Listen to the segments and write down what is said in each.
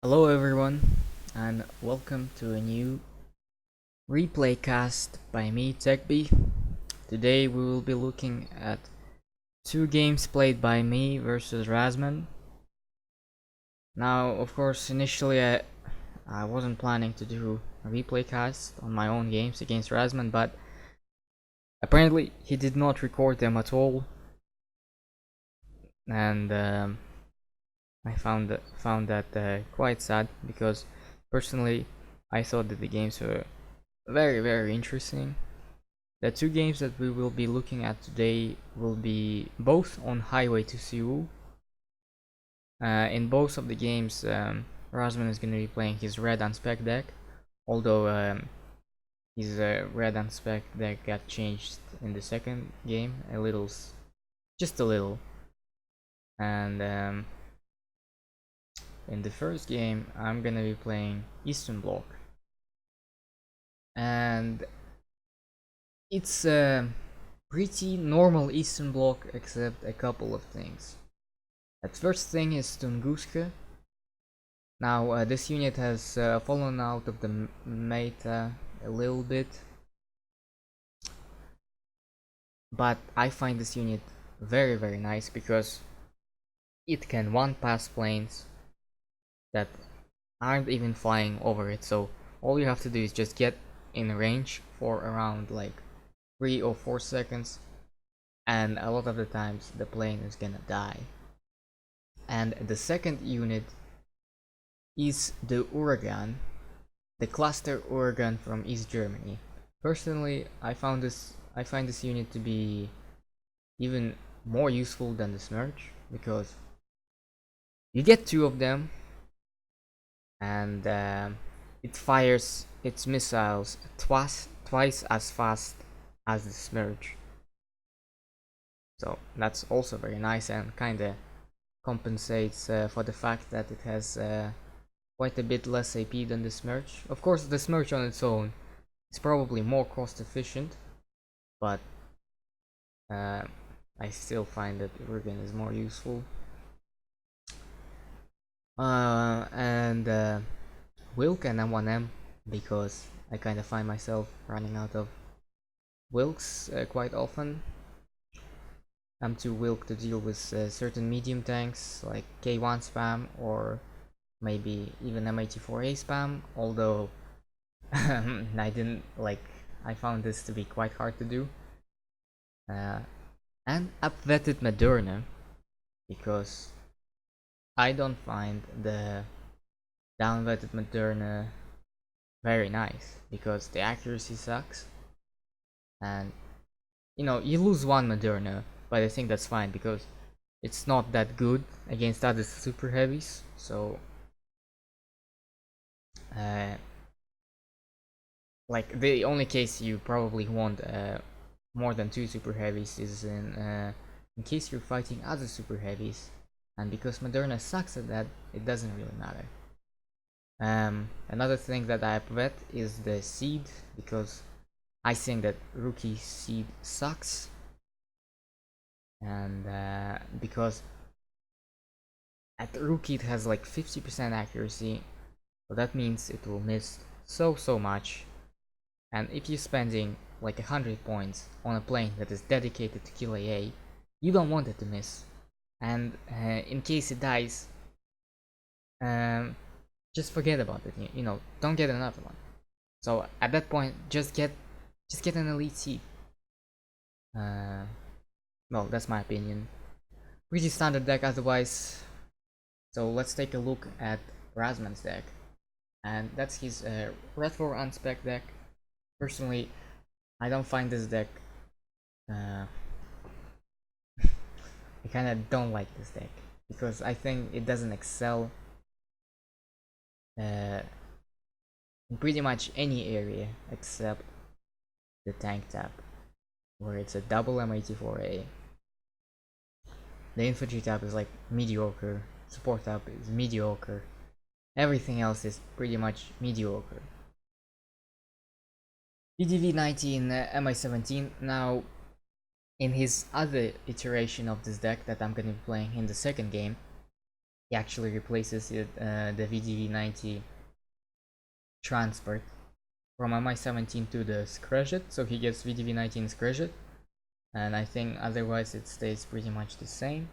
Hello everyone, and welcome to a new replay cast by me, TechB. Today we will be looking at two games played by me versus Razzmann. Now, of course, initially I wasn't planning to do a replay cast on my own games against Razzmann, but apparently he did not record them at all, and I found that quite sad because personally I thought that the games were very interesting. The two games that we will be looking at today will be both on Highway to Seoul. In both of the games, Razzmann is going to be playing his red unspec deck, although his red unspec deck got changed in the second game a little, just a little. And in the first game, I'm going to be playing Eastern Bloc, and it's a pretty normal Eastern Bloc except a couple of things. The first thing is Tunguska. Now this unit has fallen out of the meta a little bit, but I find this unit very nice because it can one pass planes that aren't even flying over it, so all you have to do is just get in range for around like 3 or 4 seconds, and a lot of the times the plane is gonna die. And the second unit is the Uragan, the cluster Uragan from East Germany. Personally, I find this unit to be even more useful than the Smerch because you get two of them, and it fires its missiles twice as fast as the Smerch. So that's also very nice and kinda compensates for the fact that it has quite a bit less AP than the Smerch. Of course, the Smerch on its own is probably more cost efficient, but I still find that Uragan is more useful. And Wilk and M1M, because I kind of find myself running out of Wilks quite often. I'm too Wilk to deal with certain medium tanks like K1 spam or maybe even M84A spam, although I found this to be quite hard to do. And upvetted Moderna, because I don't find the downvetted Moderna very nice, because the accuracy sucks, and you lose one Moderna, but I think that's fine because it's not that good against other super heavies. So like the only case you probably want more than two super heavies is in case you're fighting other super heavies, and because Moderna sucks at that, it doesn't really matter. Another thing that I bet is the seed, because I think that rookie seed sucks, and because at rookie it has like 50% accuracy, so that means it will miss so much. And if you're spending like 100 points on a plane that is dedicated to kill AA, you don't want it to miss. And in case it dies, just forget about it. Don't get another one. So at that point, just get an elite seed. Well, that's my opinion. Pretty standard deck otherwise. So let's take a look at Razzmann's deck, and that's his Red 4 unspec deck. Personally, I don't find this deck. I kind of don't like this deck because I think it doesn't excel in pretty much any area except the tank tap, where it's a double M84A. The infantry tap is like mediocre, support tap is mediocre, everything else is pretty much mediocre. PDV19 MI17. Now, in his other iteration of this deck that I'm gonna be playing in the second game, He actually replaces it, the VDV-90 transport from MI-17 to the Skrzhet, so he gets VDV-19 Skrzhet, and I think otherwise it stays pretty much the same.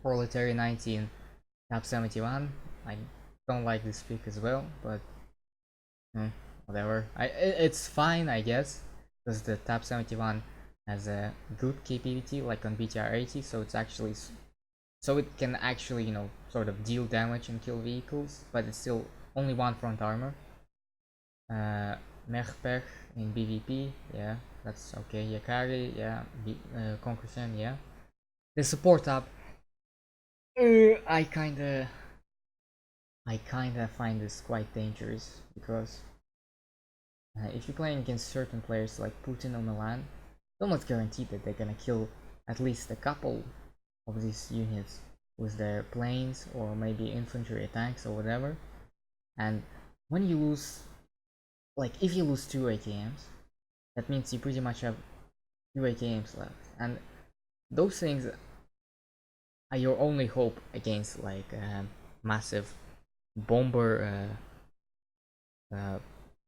Proletary 19 Tab 71. I don't like this pick as well, but whatever. It's fine, I guess, because the Tab 71 has a good capability like on BTR 80, so it's actually so it can actually, you know, sort of deal damage and kill vehicles, but it's still only one front armor. Merpech in BVP, yeah, that's okay. Yakari, yeah. Conclusion, yeah. The support tab, I kinda find this quite dangerous because if you're playing against certain players like Putin or Milan, it's almost guaranteed that they're gonna kill at least a couple of these units with their planes or maybe infantry or tanks or whatever. And when you lose, like if you lose 2 AKMs, that means you pretty much have 2 AKMs left. And those things are your only hope against like massive bomber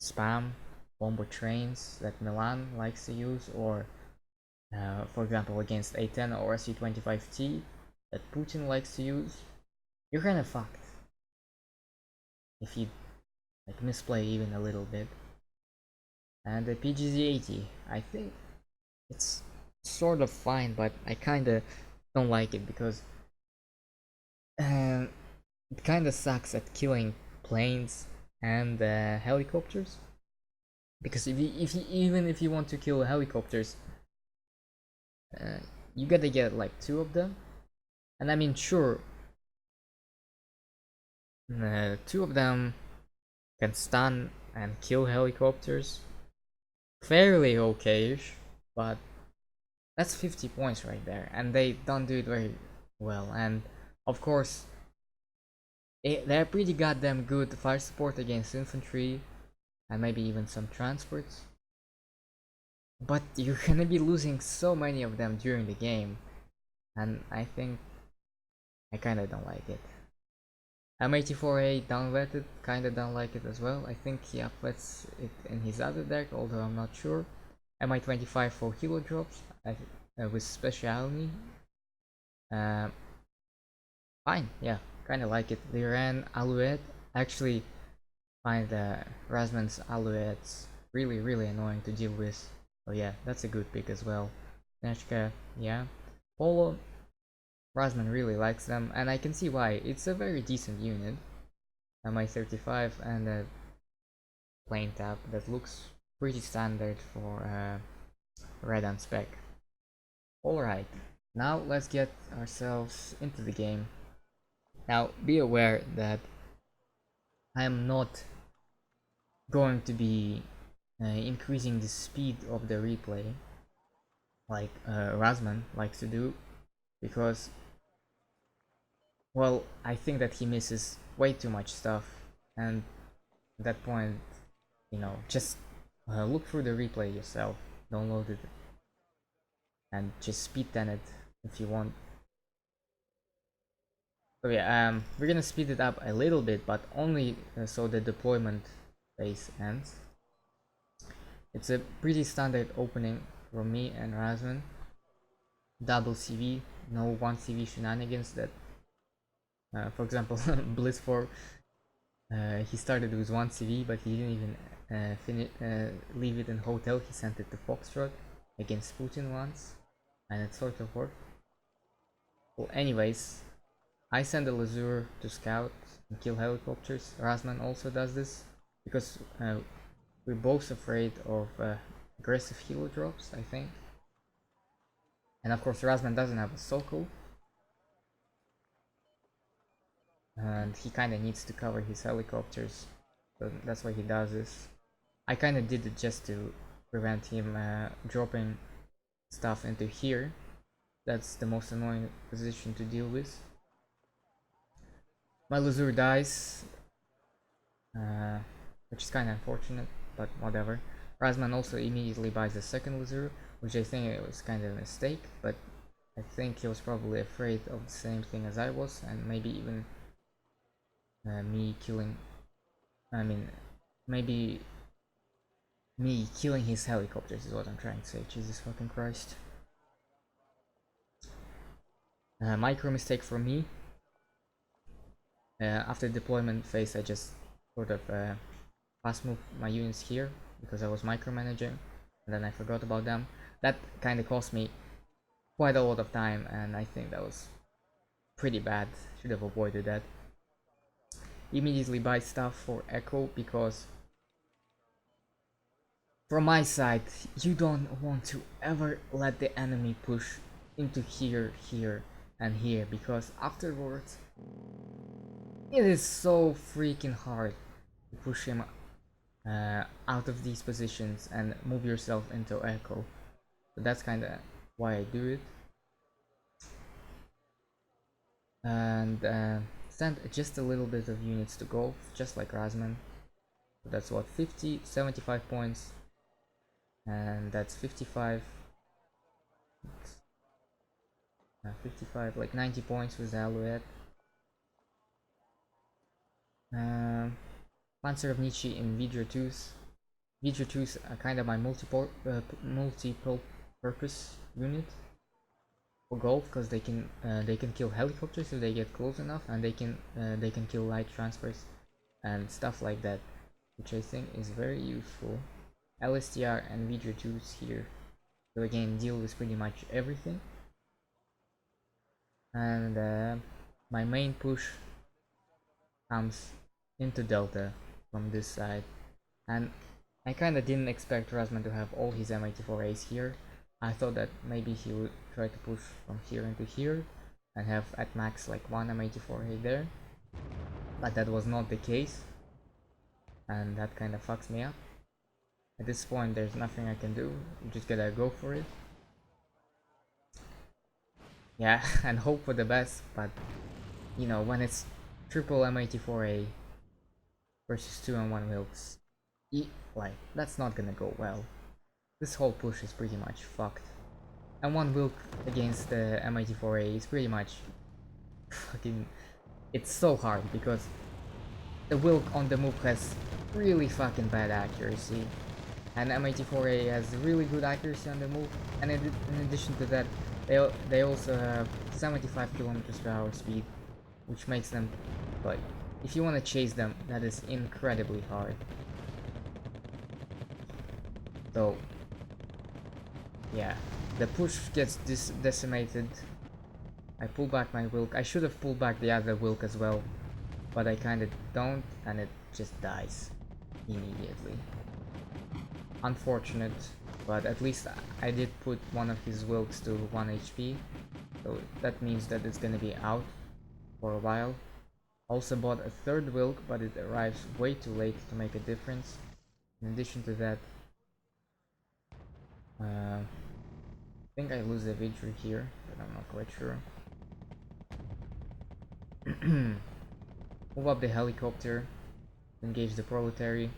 spam, bomber trains that Milan likes to use, or for example against A10 or SU-25T that Putin likes to use. You're kind of fucked if you like misplay even a little bit. And the PGZ-80, I think it's sort of fine, but I kinda don't like it because it kinda sucks at killing planes and helicopters. Because even if you want to kill helicopters, you gotta get like 2 of them, and I mean sure, 2 of them can stun and kill helicopters fairly okay-ish, but that's 50 points right there, and they don't do it very well. And of course, they're pretty goddamn good fire support against infantry and maybe even some transports, but you're gonna be losing so many of them during the game, and I think I kinda don't like it. M84A downvetted, kinda don't like it as well. I think he upvets it in his other deck, although I'm not sure. MI25 for helo drops with speciality. Fine, yeah, kinda like it. Liran Alouette. Actually find Razzmann's Alouettes really annoying to deal with. So yeah, that's a good pick as well. Neshka, yeah. Polo, Razzmann really likes them, and I can see why. It's a very decent unit. MI35 and a plane tab that looks pretty standard for red and spec. Alright, now let's get ourselves into the game. Now be aware that I am not going to be increasing the speed of the replay like Razzmann likes to do, because well, I think that he misses way too much stuff, and at that point, you know, just look through the replay yourself, download it, and just speed 10 it if you want. So yeah, we're gonna speed it up a little bit, but only so the deployment phase ends. It's a pretty standard opening from me and Razzmann. Double CV, no 1 CV shenanigans that, for example, Bliss 4, he started with 1 CV, but he didn't even leave it in hotel. He sent it to Foxtrot against Putin once, and it sort of worked. Well, anyways, I send a Lazur to scout and kill helicopters. Razzmann also does this because we're both afraid of aggressive helo drops, I think. And of course, Razzmann doesn't have a Sokol, and he kind of needs to cover his helicopters, so that's why he does this. I kind of did it just to prevent him dropping stuff into here. That's the most annoying position to deal with. My Lazur dies, which is kind of unfortunate, but whatever. Razzmann also immediately buys the second Lazur, which I think it was kind of a mistake, but I think he was probably afraid of the same thing as I was, and maybe even me killing. I mean, maybe me killing his helicopters is what I'm trying to say. Jesus fucking Christ. Micro mistake from me. After deployment phase, I just sort of fast moved my units here because I was micromanaging, and then I forgot about them. That kind of cost me quite a lot of time, and I think that was pretty bad. Should have avoided that. Immediately buy stuff for Echo because from my side, you don't want to ever let the enemy push into here, here, and here, because afterwards it is so freaking hard to push him out of these positions and move yourself into Echo. So that's kind of why I do it. And send just a little bit of units to Gulf, just like Razzmann. So that's what, 50, 75 points, and that's 55. 55, like 90 points with the Alouette. Panzer of Nietzsche in Vidra-2s. Vidra-2s are kind of my multiple purpose unit for Gulf, because they can kill helicopters if they get close enough, and they can kill light transfers and stuff like that, which I think is very useful. LSTR and Vidra-2s here, so again deal with pretty much everything. And my main push comes into Delta from this side, and I kinda didn't expect Razzmann to have all his M84As here. I thought that maybe he would try to push from here into here and have at max like one M84A there, but that was not the case, and that kinda fucks me up. At this point there's nothing I can do, you just gotta go for it. Yeah, and hope for the best, but you know, when it's triple M84A versus 2 and 1 wilks, like, that's not gonna go well. This whole push is pretty much fucked. And 1 wilk against the M84A is pretty much fucking... It's so hard because the wilk on the move has really fucking bad accuracy, and M84A has really good accuracy on the move, and in addition to that, they also have 75 kilometers per hour speed, which makes them, like, if you want to chase them, that is incredibly hard. So yeah, the push gets decimated. I pull back my wilk. I should have pulled back the other wilk as well, but I kinda don't, and it just dies immediately. Unfortunate, but at least I did put one of his wilks to 1 HP, so that means that it's gonna be out for a while. Also bought a third wilk, but it arrives way too late to make a difference. In addition to that, I think I lose the victory here, but I'm not quite sure. Move up the helicopter, engage the proletary.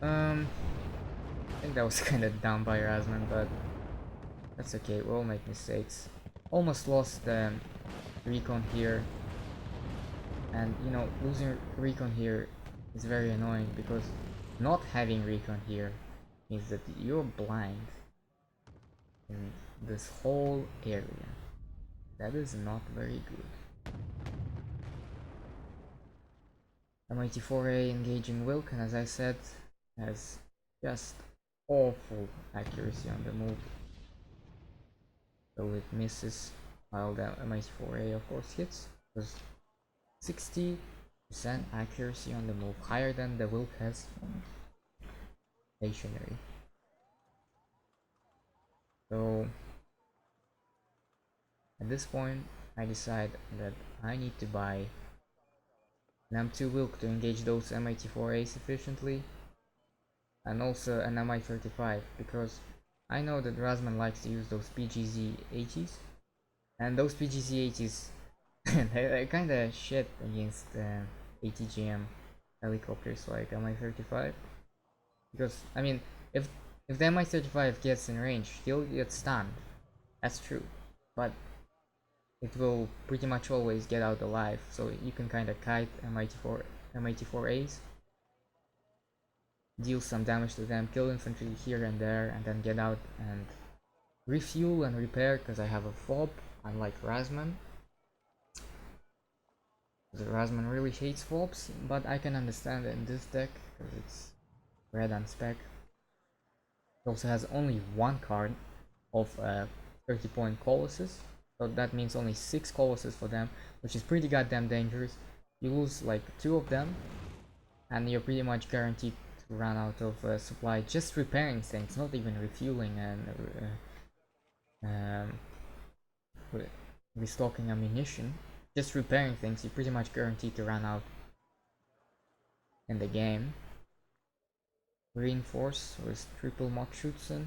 I think that was kinda dumb by Razzmann, but that's okay, we all make mistakes. Almost lost the recon here, and you know, losing recon here is very annoying because not having recon here means that you're blind in this whole area. That is not very good. M84A engaging Wilk, and as I said, has just awful accuracy on the move, so it misses, while the M84A of course hits, because 60% accuracy on the move, higher than the Wilk has stationary. So at this point I decide that I need to buy an M2 Wilk to engage those M84As efficiently, and also an Mi-35, because I know that Razzmann likes to use those PGZ-80s, and those PGZ-80s they're kinda shit against ATGM helicopters like Mi-35, because I mean, if the Mi-35 gets in range, he'll get stunned, That's true, but it will pretty much always get out alive, so you can kind of kite M84As, deal some damage to them, kill infantry here and there, and then get out and refuel and repair, because I have a fob, unlike Razzmann. The Razzmann really hates fobs, but I can understand it in this deck, because it's red and spec. It also has only one card of 30-point Colossus, so that means only 6 Colossus for them, which is pretty goddamn dangerous. You lose like 2 of them, and you're pretty much guaranteed to run out of supply just repairing things, not even refueling and restocking ammunition. Just repairing things, you're pretty much guaranteed to run out in the game. Reinforce with triple Mockschützen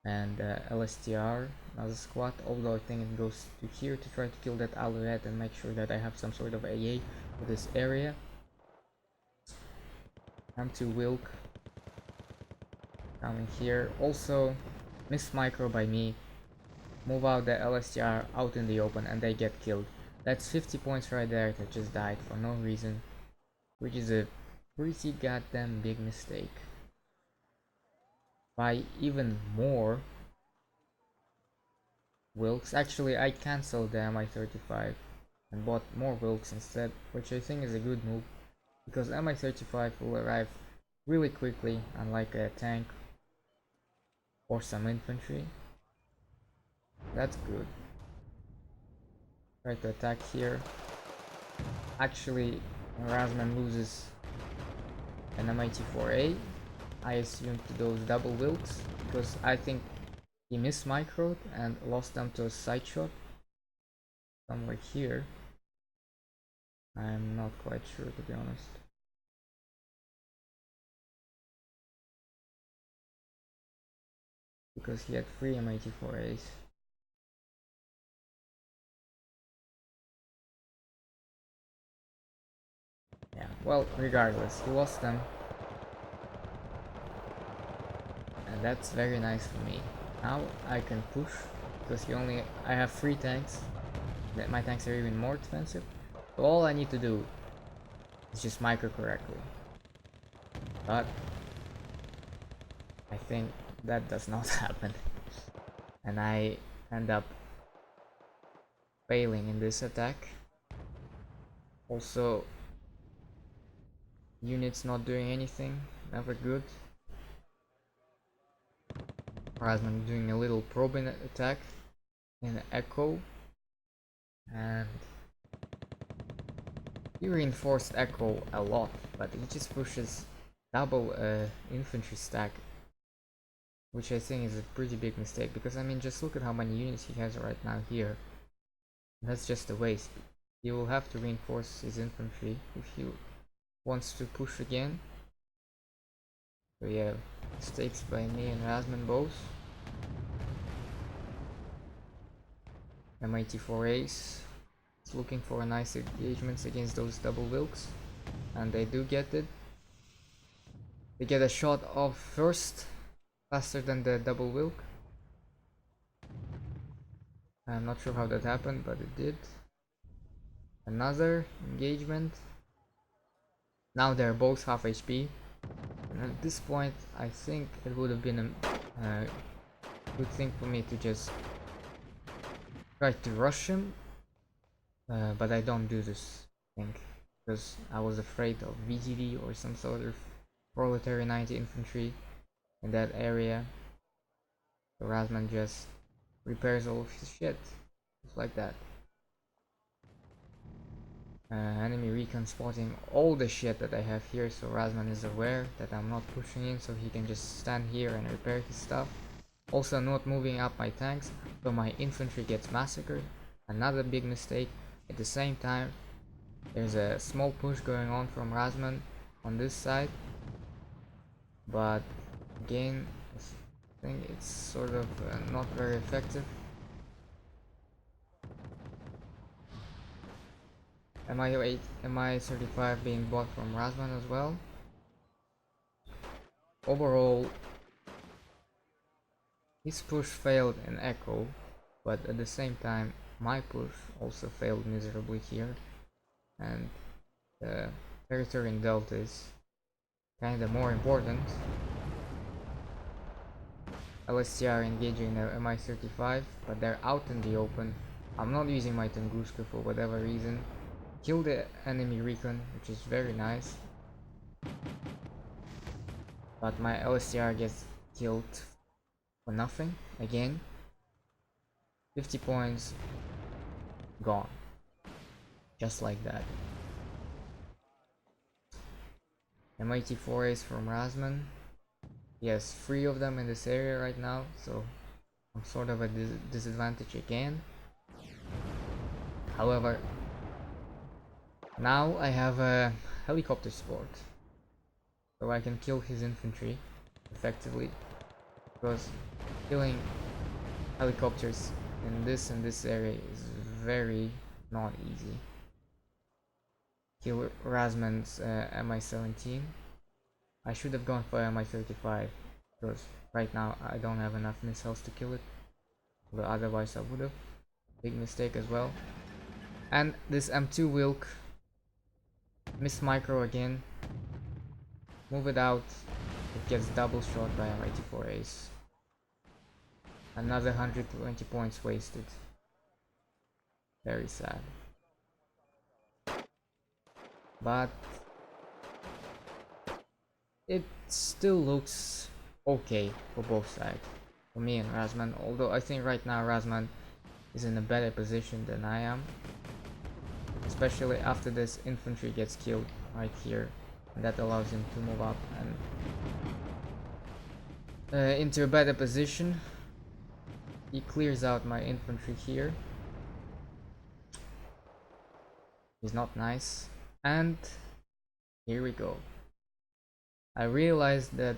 and LSTR, another squad, although I think it goes to here to try to kill that Alouette and make sure that I have some sort of AA for this area. M2 Wilk coming here, also miss micro by me, move out the LSTR out in the open and they get killed. That's 50 points right there that just died for no reason, which is a pretty goddamn big mistake. By even more Wilks, actually I cancelled the MI35 and bought more Wilks instead, which I think is a good move, because MI35 will arrive really quickly, unlike a tank or some infantry. That's good. Try to attack here. Actually, Razzmann loses an M84A, I assume, to those double Wilks, because I think he mismicroed and lost them to a side shot somewhere here. I'm not quite sure, to be honest. Because he had 3 M84As. Yeah, well, regardless, he lost them. And that's very nice for me. Now I can push, because I have 3 tanks. My tanks are even more expensive. So all I need to do is just micro correctly. But I think that does not happen. And I end up failing in this attack. Also, units not doing anything, never good. Razzmann doing a little probing attack in Echo, and he reinforced Echo a lot, but he just pushes double infantry stack, which I think is a pretty big mistake, because I mean, just look at how many units he has right now here. That's just a waste. He will have to reinforce his infantry if he wants to push again. So yeah, mistakes by me and Razzmann both. M84As is looking for a nice engagements against those double Wilks, and they do get it. They get a shot off first, faster than the double Wilk. I'm not sure how that happened, but it did. Another engagement. Now they're both half HP. And at this point, I think it would have been a good thing for me to just try to rush him. But I don't do this thing, because I was afraid of VGV or some sort of proletary 90 infantry in that area. So Razzmann just repairs all of his shit, just like that. Enemy recon spotting all the shit that I have here, so Razzmann is aware that I'm not pushing in, so he can just stand here and repair his stuff. Also not moving up my tanks, so my infantry gets massacred. Another big mistake. At the same time, there's a small push going on from Razzmann on this side, but again, I think it's sort of not very effective. MI35 being bought from Razzmann as well. Overall, His push failed in Echo, but at the same time my push also failed miserably here, and the territory in Delta is kinda more important. LSTR engaging their Mi-35, but they're out in the open. I'm not using my Tunguska for whatever reason. Kill the enemy recon, which is very nice. But my LSTR gets killed for nothing again. 50 points gone. Just like that. M84As from Razzmann. Yes, 3 of them in this area right now, so I'm sort of at a disadvantage again. However, now I have a helicopter support, so I can kill his infantry effectively, because killing helicopters in this area is very not easy. Kill Razzmann's Mi-17. I should have gone for Mi-35, because right now I don't have enough missiles to kill it, but otherwise I would have. Big mistake as well. And this M2 Wilk missed micro again. Move it out. It gets double shot by M84As. Another 120 points wasted. Very sad. But it still looks okay for both sides. For me and Razzmann. Although I think right now Razzmann is in a better position than I am. Especially after this infantry gets killed right here. And that allows him to move up and into a better position. He clears out my infantry here. He's not nice. And here we go. I realized that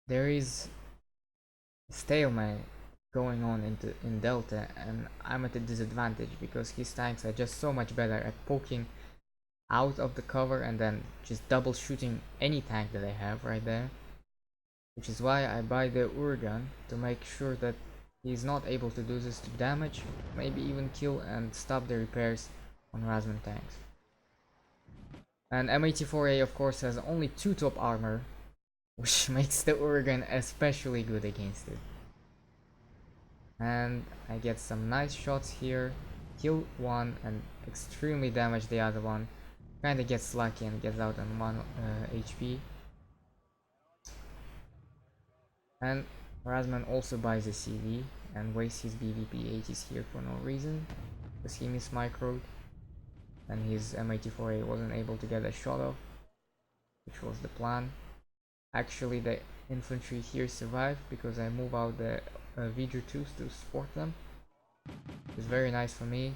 there is stalemate going on in Delta, and I'm at a disadvantage because his tanks are just so much better at poking out of the cover and then just double shooting any tank that I have right there. Which is why I buy the Uragan, to make sure that he's not able to do this to damage, maybe even kill and stop the repairs on Razzmann tanks. And M84A of course has only 2 top armor, which makes the Uragan especially good against it. And I get some nice shots here, kill one and extremely damage the other one. Kinda gets lucky and gets out on 1 HP. And Razzmann also buys a CD and wastes his BVP-80s here for no reason, because he mismicroed and his M84A wasn't able to get a shot off, which was the plan. Actually the infantry here survived because I move out the V'ger2s to support them. It's very nice for me.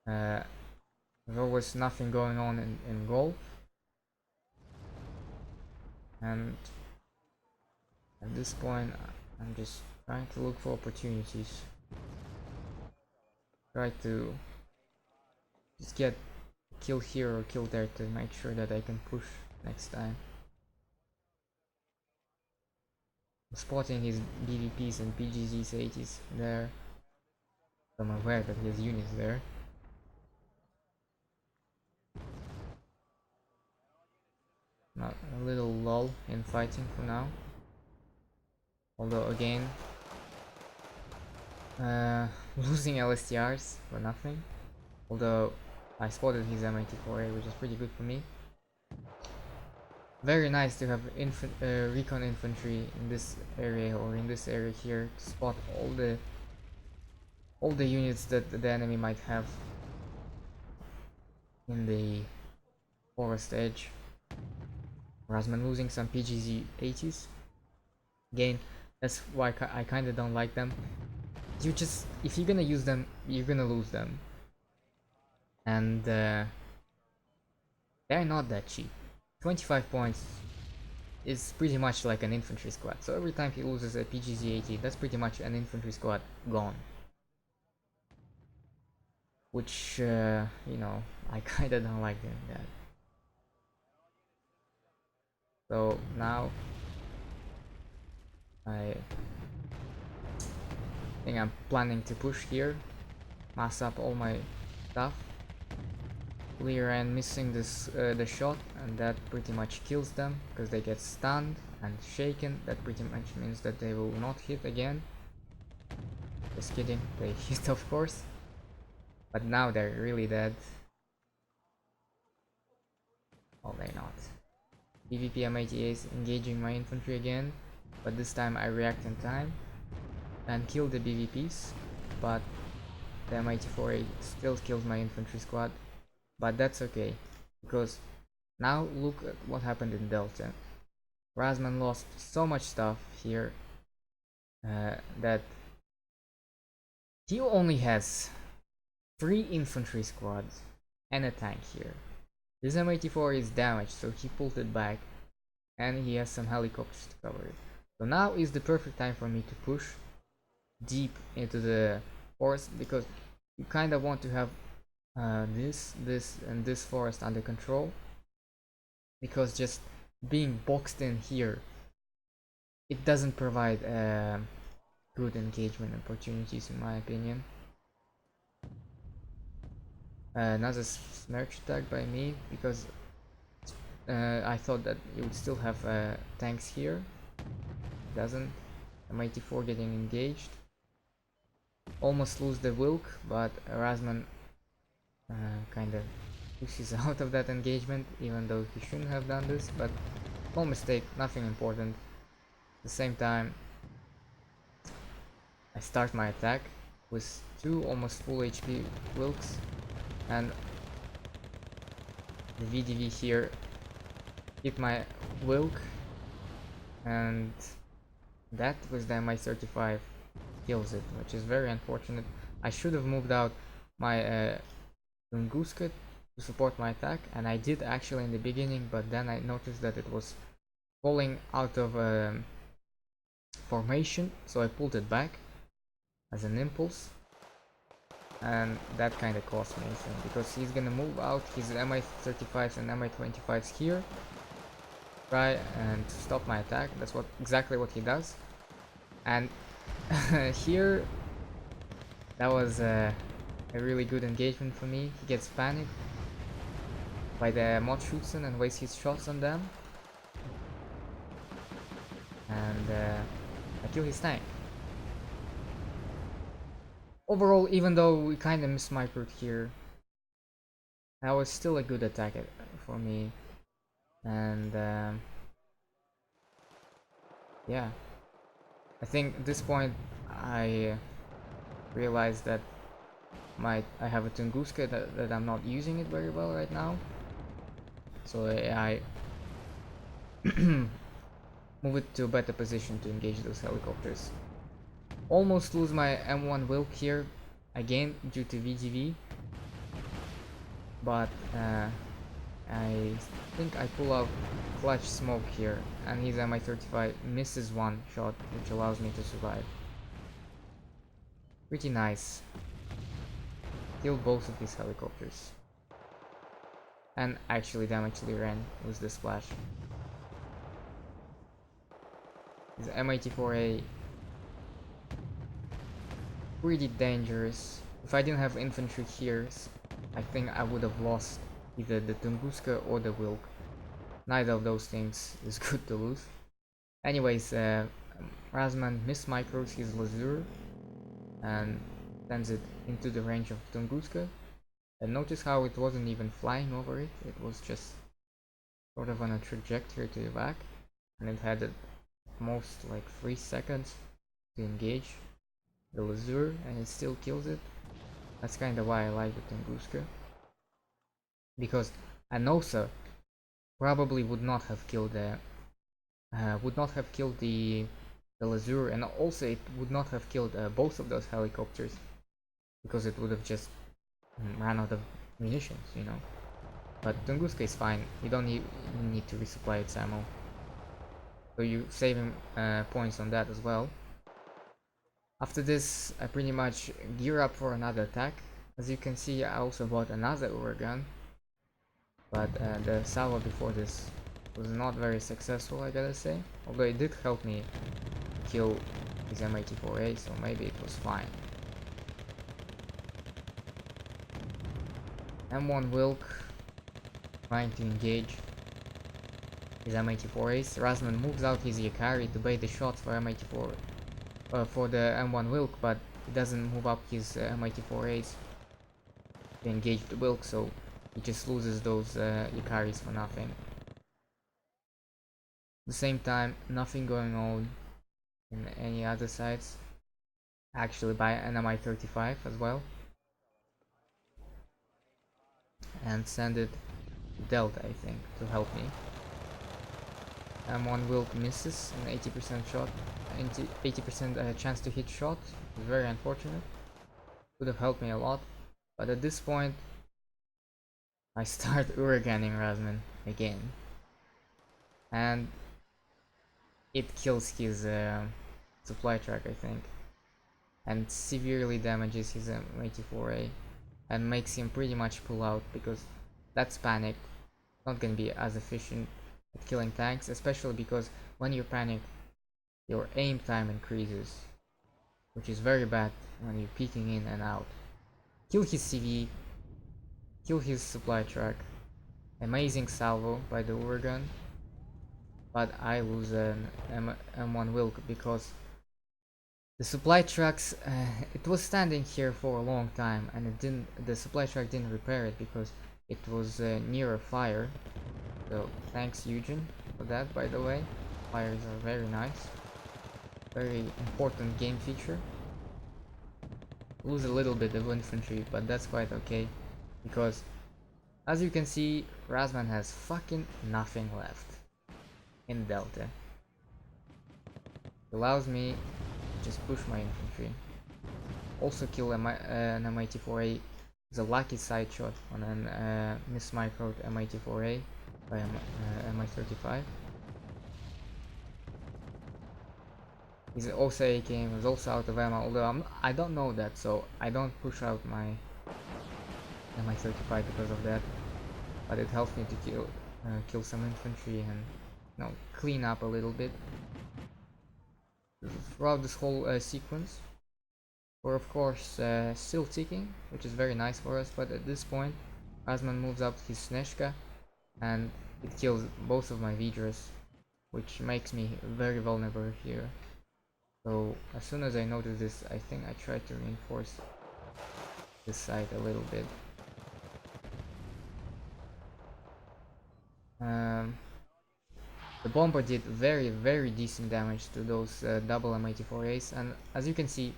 There was nothing going on in Gulf, and at this point I'm just trying to look for opportunities. Try to just get kill here or kill there to make sure that I can push next time. I'm spotting his BVPs and PGZs 80s there. I'm aware that he has units there. Not a little lull in fighting for now. Although again, losing LSTRs for nothing. Although I spotted his M84A, which is pretty good for me. Very nice to have recon infantry in this area or in this area here to spot all the units that the enemy might have in the forest edge. Razzmann losing some PGZ 80s. Again, that's why I kinda don't like them. You just, if you're gonna use them, you're gonna lose them. And they're not that cheap. 25 points is pretty much like an infantry squad. So every time he loses a PGZ 80, that's pretty much an infantry squad gone. Which, you know, I kinda don't like doing that. So now I think I'm planning to push here, mass up all my stuff, clear and missing this the shot, and that pretty much kills them because they get stunned and shaken. That pretty much means that they will not hit again. Just kidding, they hit of course, but now they're really dead. Oh, they're not. PvP M88 is engaging my infantry again, but this time I react in time and kill the BVPs, but the M84A still kills my infantry squad, but that's okay, because now look at what happened in Delta. Razzmann lost so much stuff here that he only has 3 infantry squads and a tank here. This M84 is damaged, so he pulled it back, and he has some helicopters to cover it. So now is the perfect time for me to push deep into the forest, because you kind of want to have this, and this forest under control, because just being boxed in here, it doesn't provide good engagement opportunities in my opinion. Another smirch attack by me, because I thought that it would still have tanks here. It doesn't. M84 getting engaged. Almost lose the Wilk, but Razzmann kind of pushes out of that engagement, even though he shouldn't have done this, but no mistake, nothing important. At the same time, I start my attack with 2 almost full HP Wilks, and the VDV here hit my Wilk, and that with the MI35 kills it, which is very unfortunate. I should have moved out my Tunguska to support my attack, and I did actually in the beginning, but then I noticed that it was falling out of formation, so I pulled it back as an impulse, and that kind of cost me anything, because he's gonna move out his Mi-35s and Mi-25s here, try and stop my attack. That's exactly what he does, and here that was a really good engagement for me. He gets panicked by the mod Schützen and wastes his shots on them, and I kill his tank. Overall, even though we kinda mismicroed here, that was still a good attack for me, and yeah, I think at this point I realized that I have a Tunguska that I'm not using it very well right now, so I move it to a better position to engage those helicopters. Almost lose my M1 Wilk here again due to VGV, but I think I pull out clutch smoke here, and his Mi-35 misses one shot, which allows me to survive. Pretty nice. Killed both of these helicopters, and actually damaged Liren with the splash. His M84A pretty dangerous. If I didn't have infantry here, I think I would have lost either the Tunguska or the Wilk. Neither of those things is good to lose. Anyways, Razzmann mismicros his Lazur and sends it into the range of Tunguska. And notice how it wasn't even flying over it, it was just sort of on a trajectory to evac, and it had at most like 3 seconds to engage the Lazur, and it still kills it. That's kind of why I like the Tunguska, because Anosa probably would not have killed the Lazur, and also it would not have killed both of those helicopters, because it would have just ran out of munitions, you know. But Tunguska is fine, you don't need to resupply its ammo, so you save him points on that as well. After this, I pretty much gear up for another attack. As you can see, I also bought another Uragan, but the salvo before this was not very successful, I gotta say, although it did help me kill his M84A, so maybe it was fine. M1 Wilk trying to engage his M84As. Razzmann moves out his Yakari to bait the shot for M84 for the M1 Wilk, but he doesn't move up his M84As to engage the Wilk, so he just loses those Yakaris for nothing. At the same time, nothing going on in any other sides. Actually, by an Mi-35 as well, and send it to Delta, I think, to help me. M1 Wilk misses an 80% shot, 80% chance to hit shot. Very unfortunate. Would have helped me a lot, but at this point, I start Uraganning Razzmann again, and it kills his supply track, I think, and severely damages his M84A, and makes him pretty much pull out, because that's panicked. Not gonna be as efficient at killing tanks, especially because when you're panicked, your aim time increases, which is very bad when you're peeking in and out. Kill his CV, kill his supply truck. Amazing salvo by the Uragan, but I lose an M1 Wilk because the supply trucks, it was standing here for a long time, and the supply truck didn't repair it because it was near a fire. So thanks Eugen for that, by the way. Fires are very nice, very important game feature. Lose a little bit of infantry, but that's quite okay, because as you can see, Razzmann has fucking nothing left in Delta. It allows me to just push my infantry. Also kill an M84A. It's a lucky side shot on an mismicroed M84A by Mi-35. His also AKM was also out of ammo, although I don't know that, so I don't push out my Mi-35 because of that. But it helps me to kill some infantry and, you know, clean up a little bit throughout this whole sequence. We're of course still ticking, which is very nice for us, but at this point Razzmann moves up his Snezhka and it kills both of my Vidras, which makes me very vulnerable here. So as soon as I notice this, I think I try to reinforce this side a little bit. The bomber did very decent damage to those double M84As, and as you can see,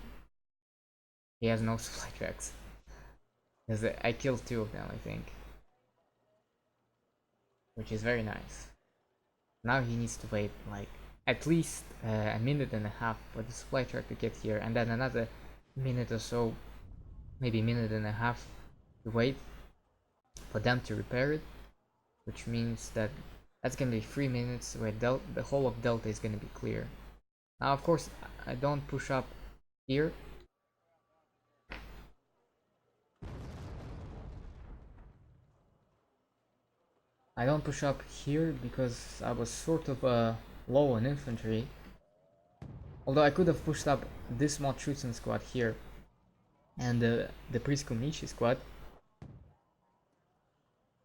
he has no supply tracks. Because I killed 2 of them, I think. Which is very nice. Now he needs to wait like at least a minute and a half for the supply track to get here, and then another minute or so, maybe minute and a half to wait for them to repair it. Which means that that's gonna be 3 minutes where the whole of Delta is gonna be clear. Now of course I don't push up here. I don't push up here because I was sort of low on infantry. Although I could have pushed up this mod Schutzen squad here and the Priskomnichi squad.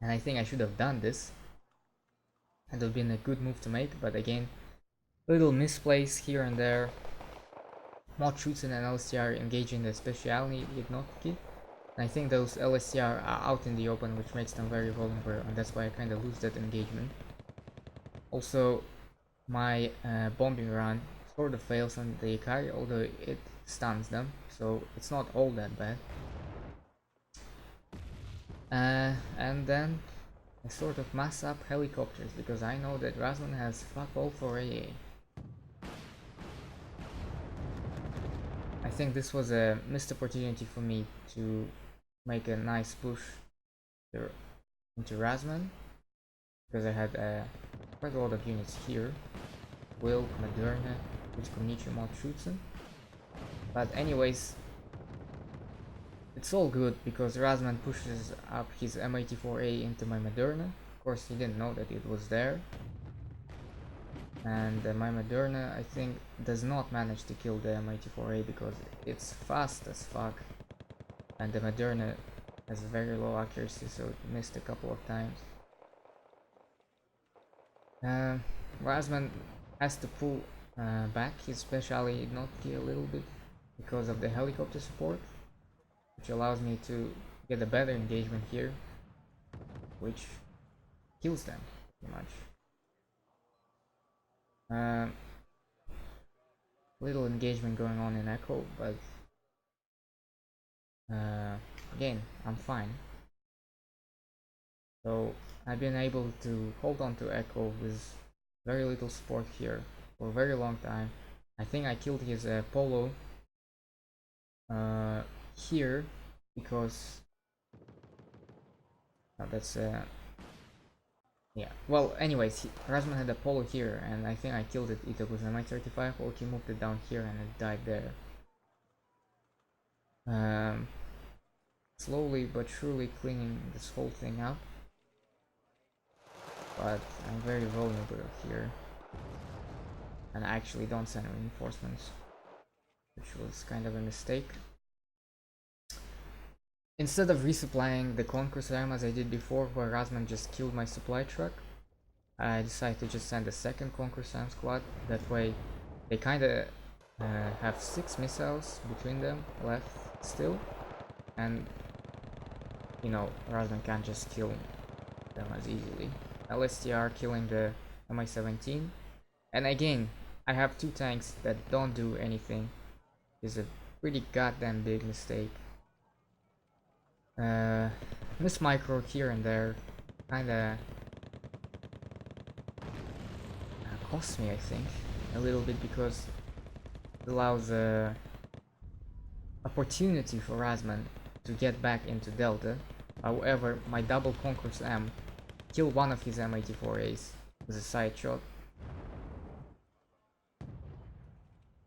And I think I should have done this. It would have been a good move to make, but again, little misplays here and there. Mod Schutzen and LSTR engaging the specialty Ignotki. And I think those LSTR are out in the open, which makes them very vulnerable, and that's why I kind of lose that engagement. Also, my bombing run sort of fails on the Ikari, although it stuns them, so it's not all that bad. And then I sort of mass up helicopters, because I know that Razzmann has fuck all for AA. I think this was a missed opportunity for me to make a nice push into Razzmann, because I had quite a lot of units here. Wilk, Moderna, Priskomnichi, Mod Schutzen. But anyways, it's all good because Razzmann pushes up his M84A into my Moderna. Of course he didn't know that it was there. And my Moderna, I think, does not manage to kill the M84A because it's fast as fuck, and the Moderna has very low accuracy, so it missed a couple of times. Razzmann has to pull back his specialty Notki a little bit because of the helicopter support, which allows me to get a better engagement here, which kills them pretty much. Little engagement going on in Echo, but again, I'm fine. So I've been able to hold on to Echo with very little support here for a very long time. I think I killed his Polo here because that's yeah. Well, anyways, Razzmann had a Polo here, and I think I killed it either with a Mi-35 or he moved it down here and it died there. Slowly but surely cleaning this whole thing up, but I'm very vulnerable here, and I actually don't send reinforcements, which was kind of a mistake. Instead of resupplying the Conqueror's Ram as I did before, where Razzmann just killed my supply truck, I decided to just send a second Conqueror's Ram squad. That way, they kinda have 6 missiles between them left still, and you know, Razzmann can't just kill them as easily. LSTR killing the Mi-17, and again, I have 2 tanks that don't do anything. It's a pretty goddamn big mistake. Miss micro here and there kinda cost me, I think, a little bit, because it allows opportunity for Razzmann to get back into Delta. However, my double Conqueror's M killed one of his M84As with a side shot,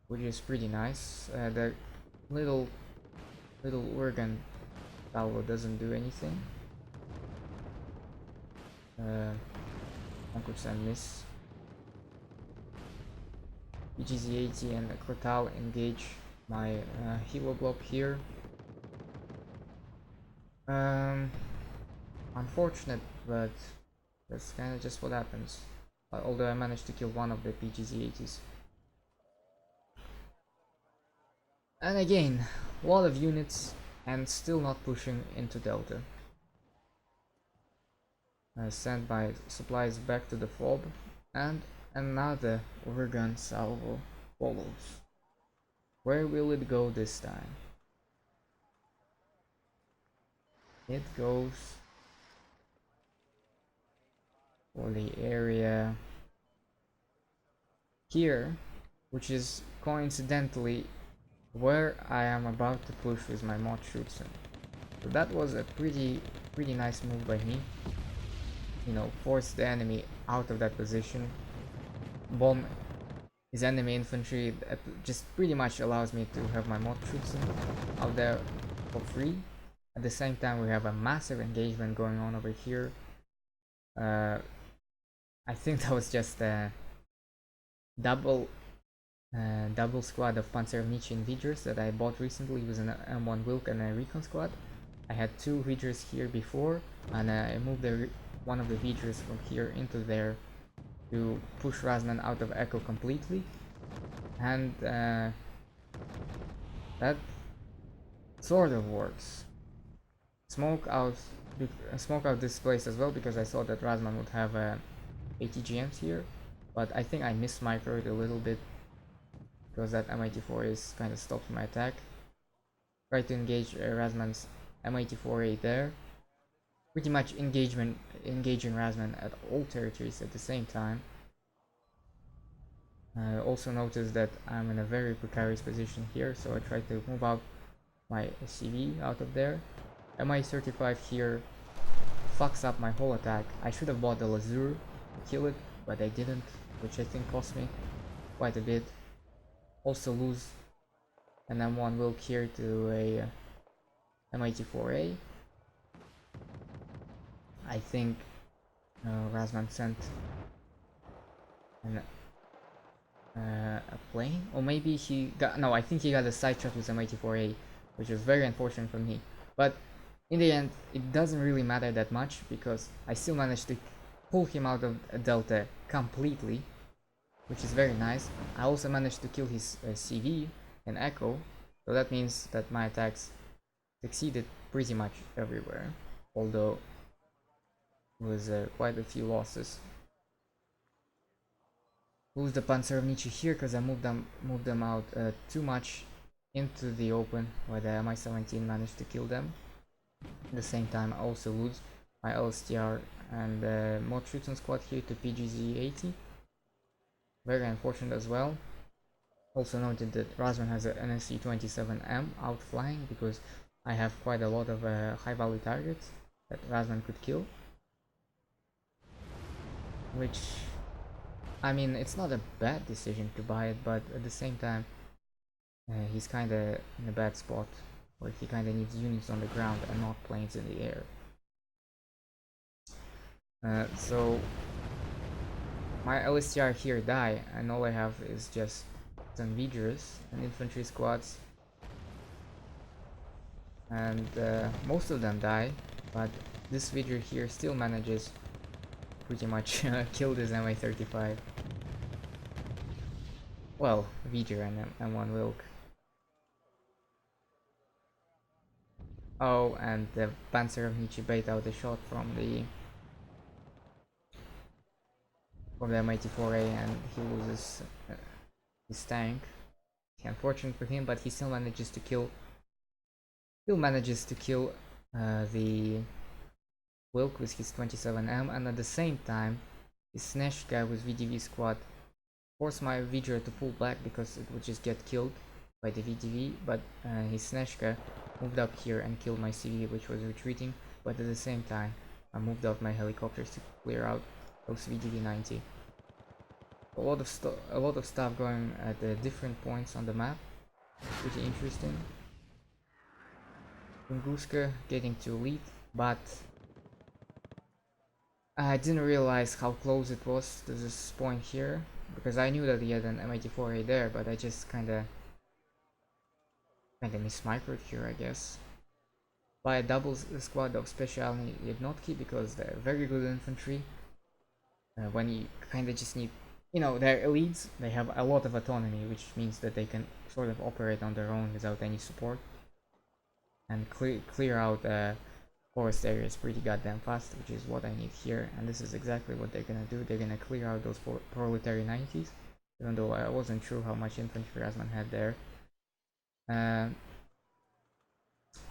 which is pretty nice. The little organ salvo doesn't do anything. Conqueror's M miss. BGZ-80 and Crotal engage my Hilo blob here. Unfortunate, but that's kind of just what happens. Although I managed to kill one of the PGZ-80s. And again, a lot of units and still not pushing into Delta. Sent my supplies back to the FOB, and another organ salvo follows. Where will it go this time? It goes for the area here, which is coincidentally where I am about to push with my mod troops in. So that was a pretty nice move by me. You know, force the enemy out of that position, bomb his enemy infantry. That just pretty much allows me to have my mod troops out there for free. At the same time, we have a massive engagement going on over here. I think that was just a double squad of Panzernici Invaders that I bought recently with an M1 Wilk and a recon squad. I had 2 Vidgers here before, and I moved one of the Vidgers from here into there to push Razzmann out of Echo completely, and that sort of works. Smoke out this place as well, because I thought that Razzmann would have ATGMs here, but I think I mismicroed a little bit because that M84 is kind of stopped my attack. Try to engage Razzmann's M84A there. Pretty much engaging Razzmann at all territories at the same time. I also noticed that I'm in a very precarious position here, so I try to move out my SCV out of there. Mi-35 here fucks up my whole attack. I should have bought the Lazur to kill it, but I didn't, which I think cost me quite a bit. Also lose an M1 Wilk here to a Mi-84A. I think Razzmann sent an a plane, or maybe he got, no, I think he got a side shot with M84A, which was very unfortunate for me. But in the end, it doesn't really matter that much because I still managed to pull him out of a delta completely, which is very nice. I also managed to kill his CV and Echo, so that means that my attacks succeeded pretty much everywhere, although it was quite a few losses. Lose the Panzer of Nietzsche here because I moved them out too much into the open, where the Mi-17 managed to kill them. At the same time, I also lose my LSTR and mod Schutzen squad here to PGZ-80. Very unfortunate as well. Also noted that Razzmann has an NSC-27M out flying because I have quite a lot of high value targets that Razzmann could kill. Which, I mean, it's not a bad decision to buy it, but at the same time, he's kinda in a bad spot where he kinda needs units on the ground and not planes in the air. So my LSTR here die, and all I have is just some Vigors and infantry squads, and most of them die, but this Vigor here still manages pretty much kill this MA35. Well, Vigor and M1 Wilk. Oh, and the Panzer of Nietzsche bait out a shot from the M84A, and he loses his tank. Unfortunate for him, but he still manages to kill. The Wilk with his 27M, and at the same time, his Snezhka with VDV squad forced my Vigor to pull back because it would just get killed by the VDV, but his Snezhka moved up here and killed my CV, which was retreating, but at the same time, I moved out my helicopters to clear out those VDV-90. A lot of stuff going at different points on the map. Pretty interesting. Tunguska getting to lead, but I didn't realize how close it was to this point here, because I knew that he had an M84A there, but I just kinda mismicroed here, I guess. By a double squad of Specialny Jednotki because they're very good infantry. When you kinda just need, you know, they're elites, they have a lot of autonomy, which means that they can sort of operate on their own without any support. And clear out forest areas pretty goddamn fast, which is what I need here, and this is exactly what they're gonna do. They're gonna clear out those proletary 90s, even though I wasn't sure how much infantry Razzmann had there.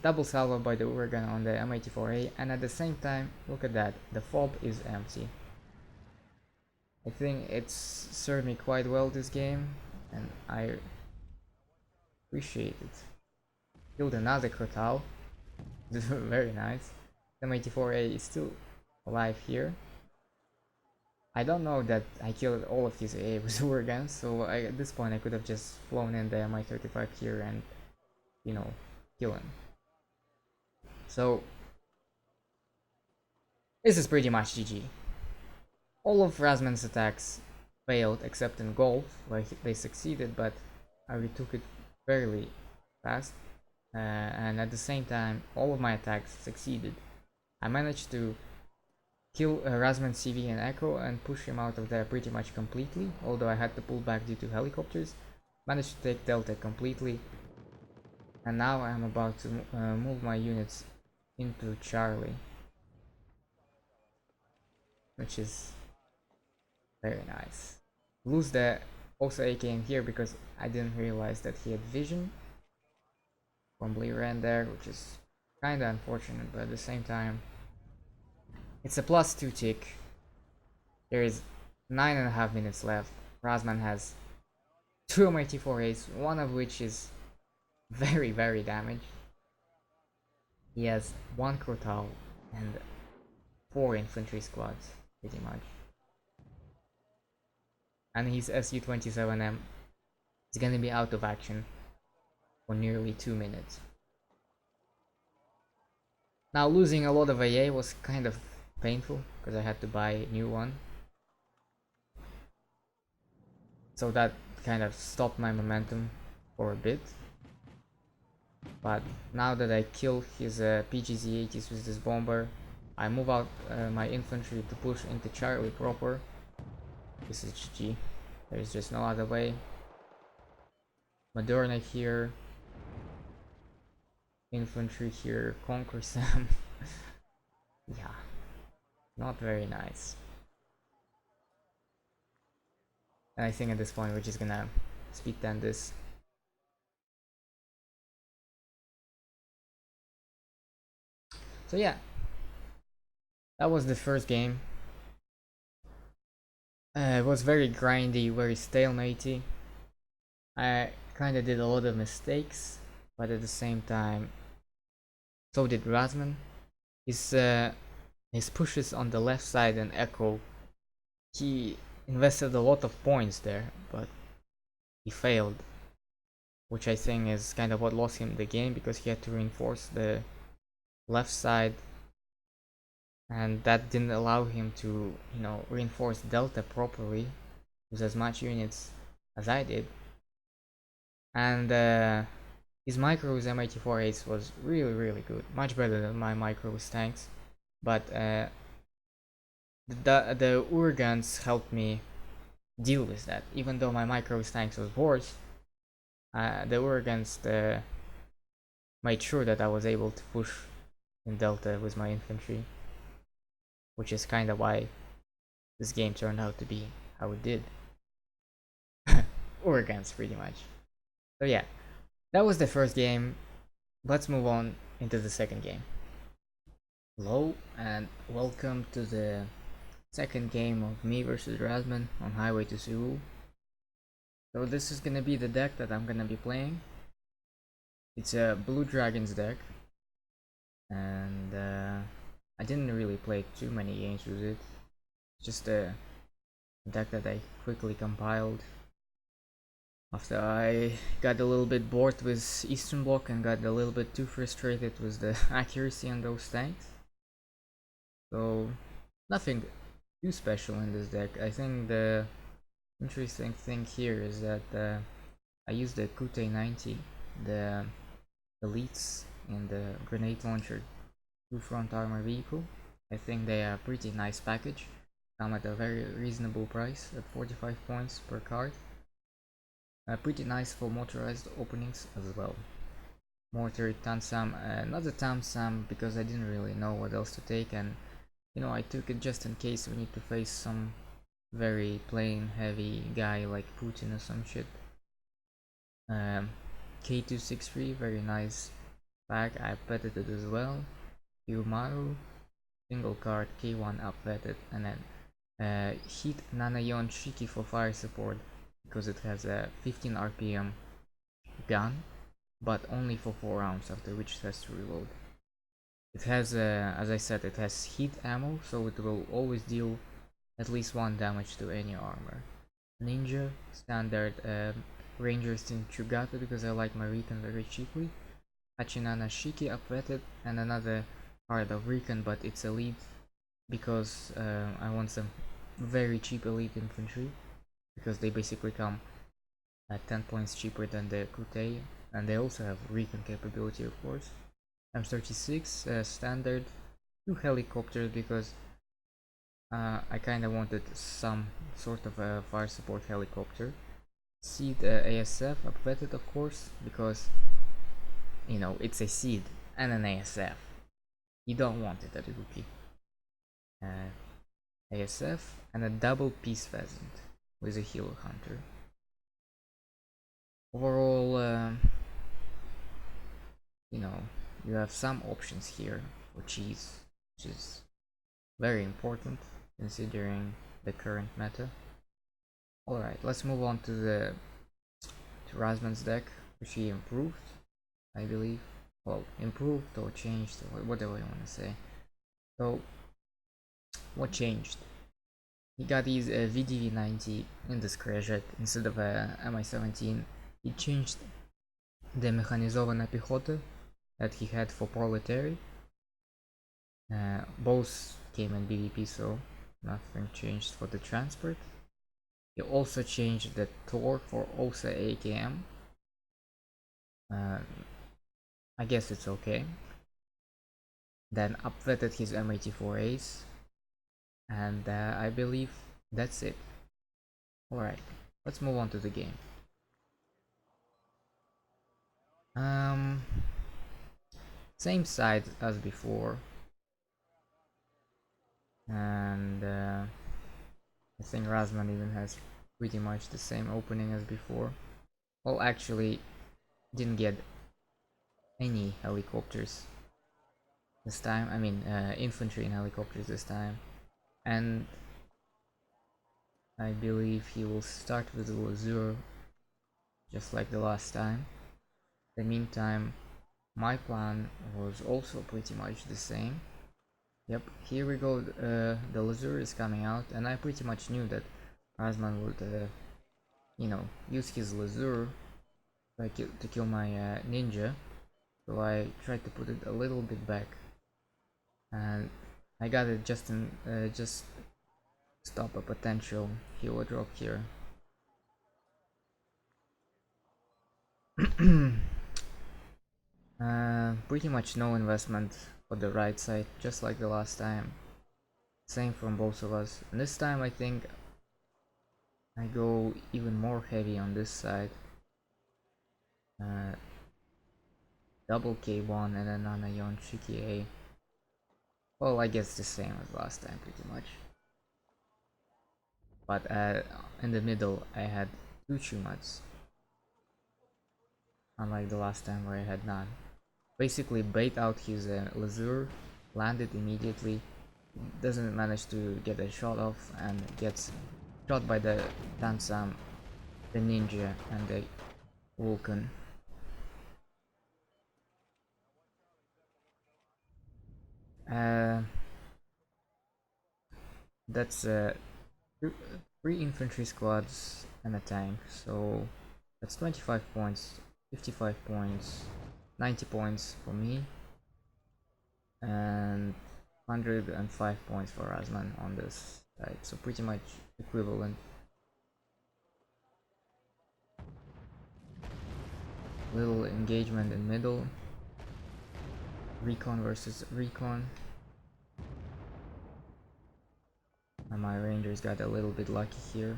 Double salvo by the Uragan on the M84A, and at the same time, look at that, the fob is empty. I think it's served me quite well this game, and I appreciate it. Killed another Krotal. Very nice. M84A is still alive here. I don't know that I killed all of his AA with Uragan, so at this point I could have just flown in the Mi-35 here and, you know, kill him. So this is pretty much GG. All of Razzmann's attacks failed except in Golf, where they succeeded, but I retook it fairly fast. And at the same time, all of my attacks succeeded. I managed to kill Razzmann CV and Echo and push him out of there pretty much completely, although I had to pull back due to helicopters. Managed to take Delta completely, and now I'm about to move my units into Charlie, which is very nice. Lose the also AKM here because I didn't realize that he had vision from Ran there, which is kinda unfortunate, but at the same time, it's a +2 tick. There is 9.5 minutes left. Razzmann has 2 M84As, one of which is very damaged. He has 1 Krotal and 4 infantry squads, pretty much. And his Su-27M is gonna be out of action for nearly 2 minutes. Now losing a lot of AA was kind of painful because I had to buy a new one. So that kind of stopped my momentum for a bit. But now that I kill his PGZ-80s with this bomber, I move out my infantry to push into Charlie proper. This is GG. There's just no other way. Moderna here. Infantry here. Conquer Sam. Yeah. Not very nice. And I think at this point we're just gonna speed tend this. So yeah. That was the first game. It was very grindy, very stalematey. I kinda did a lot of mistakes, but at the same time, so did Razzmann. His pushes on the left side and Echo, he invested a lot of points there, but he failed, which I think is kind of what lost him the game, because he had to reinforce the left side, and that didn't allow him to, reinforce Delta properly with as much units as I did. And his micro with M84A was really, really good, much better than my micro with tanks. But the Urgans helped me deal with that. Even though my micro with tanks was worse, the Urgans made sure that I was able to push in Delta with my infantry, which is kind of why this game turned out to be how it did. Urgans, pretty much. So yeah, that was the first game. Let's move on into the second game. Hello and welcome to the second game of me versus Razzmann on Highway to Seoul. So this is gonna be the deck that I'm gonna be playing. It's a Blue Dragons deck, and I didn't really play too many games with it. Just a deck that I quickly compiled after I got a little bit bored with Eastern Bloc and got a little bit too frustrated with the accuracy on those tanks. So nothing too special in this deck. I think the interesting thing here is that I used the Kute 90, the elites in the grenade launcher 2 front armor vehicle. I think they are a pretty nice package, come at a very reasonable price at 45 points per card. Pretty nice for motorized openings as well. Mortar Tansam, not the Tamsam because I didn't really know what else to take, and I took it just in case we need to face some very plain heavy guy like Putin or some shit. K263, very nice pack, I petted it as well. Yumaru, single card, K1 upvetted, and then Heat Nanayon Shiki for fire support, because it has a 15 RPM gun, but only for 4 rounds, after which it has to reload. It has, as I said, it has heat ammo, so it will always deal at least 1 damage to any armor. Ninja, standard Rangers in Chugata, because I like my recon very cheaply. Hachinana Shiki upvetted, and another card of recon, but it's elite, because I want some very cheap elite infantry, because they basically come at 10 points cheaper than the Kute, and they also have recon capability, of course. M36 standard, 2 helicopters, because I kinda wanted some sort of a fire support helicopter. Seed ASF upvetted, of course, because it's a seed and an ASF. You don't want it at a rookie. ASF and a double Peace Pheasant with a Helo Hunter. Overall, you have some options here for cheese, which is very important considering the current meta. Alright, let's move on to Razzmann's deck, which he improved, I believe. Well, improved or changed, or whatever you want to say. So, what changed? He got his VDV-90 in the Skrzhet instead of MI-17. He changed the Mechanizovana Piechota that he had for Proletary. Both came in BVP, so nothing changed for the transport. He also changed the torque for OSA AKM. Uh, I guess it's okay. Then upvetted his M84As, and I believe that's it. Alright, let's move on to the game. Um, Same side as before, and I think Razzmann even has pretty much the same opening as before. Well, actually, didn't get any helicopters this time. I mean, infantry and helicopters this time, and I believe he will start with the Lazure just like the last time. In the meantime, my plan was also pretty much the same. Yep, here we go, the Lazure is coming out, and I pretty much knew that Razzmann would, you know, use his Lazure to kill my ninja, so I tried to put it a little bit back, and I got it just stop a potential hero drop here. Pretty much no investment for the right side, just like the last time. Same from both of us. And this time I think I go even more heavy on this side. Uh, Double K1 and then on a Yonchiki A. Well, I guess the same as last time pretty much. But in the middle I had two Chumats. Unlike the last time where I had none. Basically bait out his Lazure, landed immediately, doesn't manage to get a shot off, and gets shot by the Tansam, the ninja, and the Vulcan. Uh, that's three infantry squads and a tank, so that's 25 points, 55 points, 90 points for me, and 105 points for Razzmann on this side, so pretty much equivalent. Little engagement in middle, recon versus recon, and my rangers got a little bit lucky here,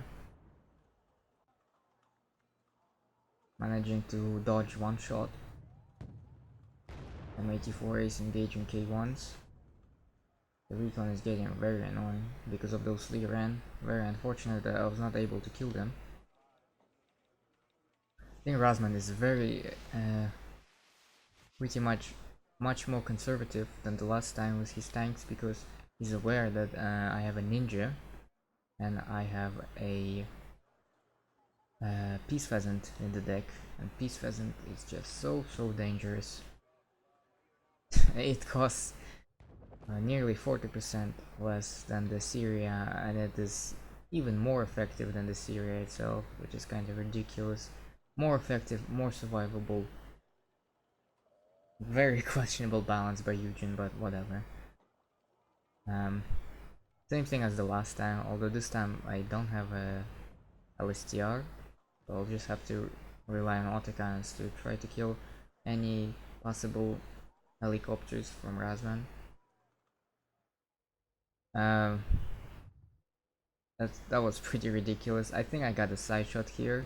managing to dodge one shot. M84 is engaging K1s. The recon is getting very annoying because of those Lee ran. Very unfortunate that I was not able to kill them. I think Razzmann is very pretty much more conservative than the last time with his tanks, because he's aware that I have a ninja and I have a Peace Pheasant in the deck, and Peace Pheasant is just so dangerous. It costs nearly 40% less than the Syria, and it is even more effective than the Syria itself, which is kind of ridiculous. More effective, more survivable. Very questionable balance by Eugen, but whatever. Same thing as the last time, although this time I don't have a LSTR, so I'll just have to rely on autocannons to try to kill any possible helicopters from Razzmann. That was pretty ridiculous. I think I got a side shot here.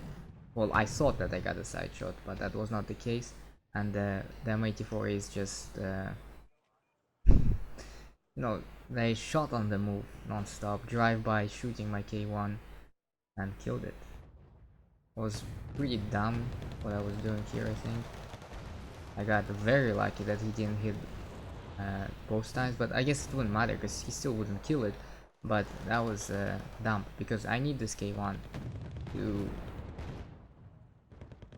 Well, I thought that I got a side shot, but that was not the case. And the M84 is just, they shot on the move non-stop, drive-by, shooting my K1, and killed it. It was pretty dumb what I was doing here, I think. I got very lucky that he didn't hit both times, but I guess it wouldn't matter because he still wouldn't kill it. But that was dumb, because I need this K1 to...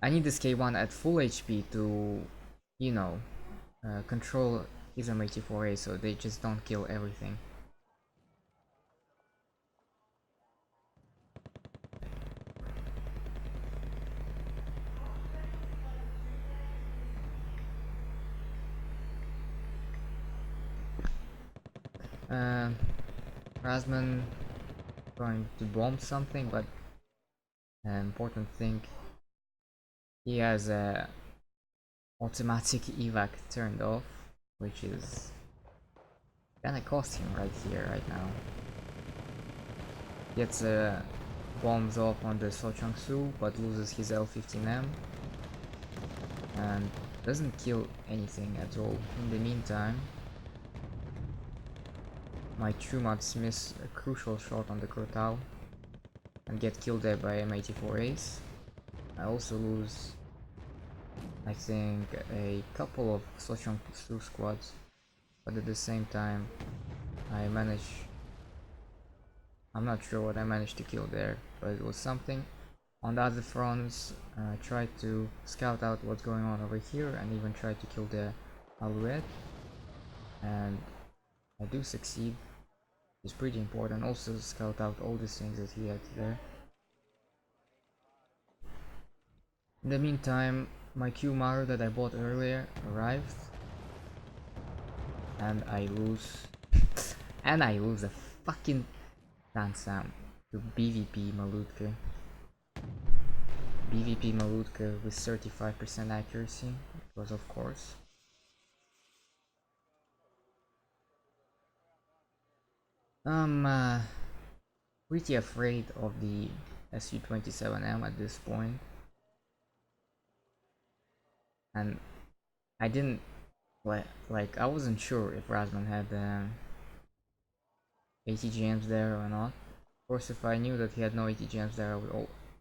I need this K1 at full HP to, you know, control his M84A so they just don't kill everything. Razzmann going to bomb something, but An important thing, he has a automatic evac turned off, which is gonna cost him right here, right now. Gets bombs off on the Sochang-su, but loses his L-15M and doesn't kill anything at all. In the meantime, my Trumats miss a crucial shot on the Crotale and get killed there by M84As. I also lose, I think, a couple of Sochang-su squads, but at the same time I'm not sure what I managed to kill there, but it was something. On the other fronts, I tried to scout out what's going on over here and even tried to kill the Alouette, and I do succeed. It's pretty important. Also scout out all these things that he had there. In the meantime, my Q-Maru that I bought earlier arrived, and I lose a fucking Tansam to BVP Malutka. BVP Malutka with 35% accuracy, because of course. I'm pretty afraid of the SU-27M at this point, and I didn't like I wasn't sure if Razzmann had ATGMs there or not. Of course, if I knew that he had no ATGMs there,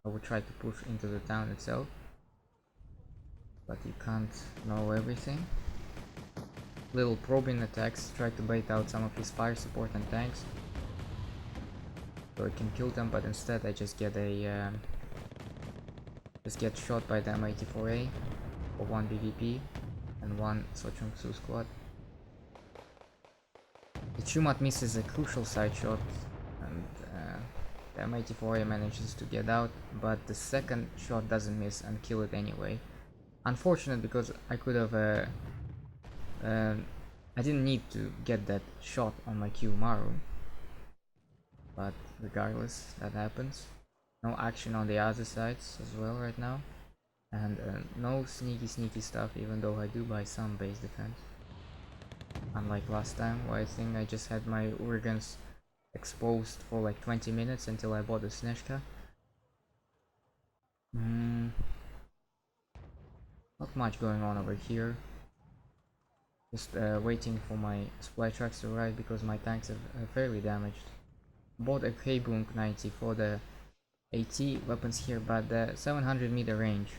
I would try to push into the town itself, but you can't know everything. Little probing attacks try to bait out some of his fire support and tanks, so I can kill them, but instead I just get shot by the M84A for 1 BVP and 1 Sochung-su squad. The Chumat misses a crucial side shot, and the M84A manages to get out, but the second shot doesn't miss and kill it anyway. Unfortunate, because I could have I didn't need to get that shot on my Q-Maru, but regardless, that happens. No action on the other sides as well right now, and no sneaky stuff, even though I do buy some base defense. Unlike last time, where I think I just had my Urgans exposed for like 20 minutes until I bought the Snezhka. Not much going on over here. Just waiting for my supply trucks to arrive because my tanks are fairly damaged. Bought a K-Boom 90 for the AT weapons here, but the 700 meter range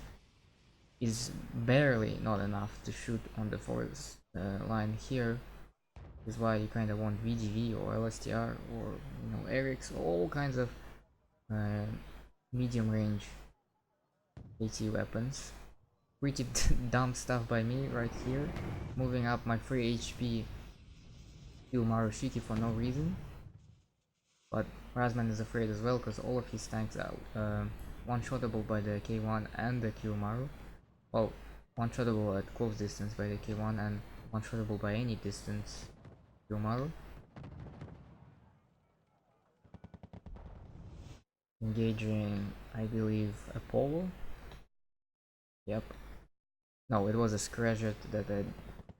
is barely not enough to shoot on the forest line here. This is why you kind of want VGV or LSTR or Eric's, all kinds of medium range AT weapons. Pretty dumb stuff by me right here, moving up my free HP to Marushiki for no reason. But Razzmann is afraid as well, because all of his tanks are one-shottable by the K1 and the Q-Maru. Well, one-shottable at close distance by the K1 and one-shottable by any distance Q-Maru. Engaging, I believe, Apollo. Yep. No, it was a Scratchet that had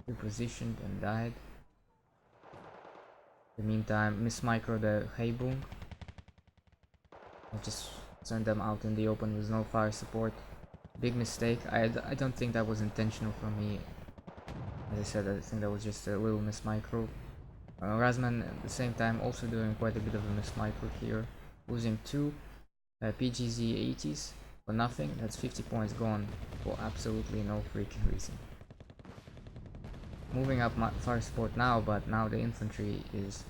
repositioned and died. In the meantime, Miss Micro the Heiboom. I just sent them out in the open with no fire support. Big mistake. I don't think that was intentional for me. As I said, I think that was just a little Miss Micro. Razzmann at the same time also doing quite a bit of a Miss Micro here. Losing 2 PGZ 80s for nothing. That's 50 points gone for absolutely no freaking reason. Moving up my fire support now, but now the infantry is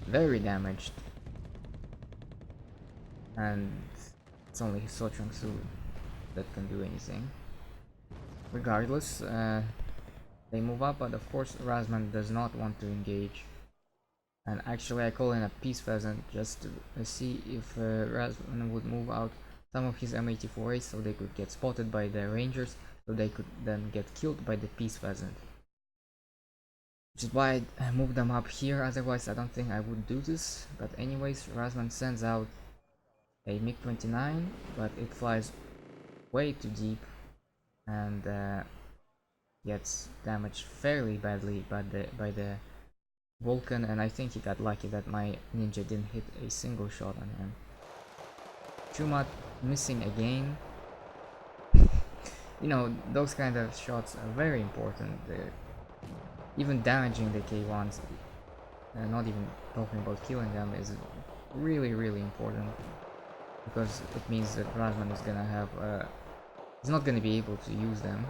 very damaged. And it's only Sochang-su that can do anything. Regardless, they move up, but of course Razzmann does not want to engage. And actually I call in a Peace Pheasant just to see if Razzmann would move out some of his M84As so they could get spotted by the Rangers, so they could then get killed by the Peace Pheasant. Which is why I moved them up here, otherwise I don't think I would do this. But anyways, Razzmann sends out a MiG-29, but it flies way too deep and gets damaged fairly badly by the Vulcan, and I think he got lucky that my ninja didn't hit a single shot on him. Chumat missing again. You know, those kind of shots are very important. Even damaging the K1s, not even talking about killing them, is really, really important, because it means that Razzmann is gonna have he's not gonna be able to use them,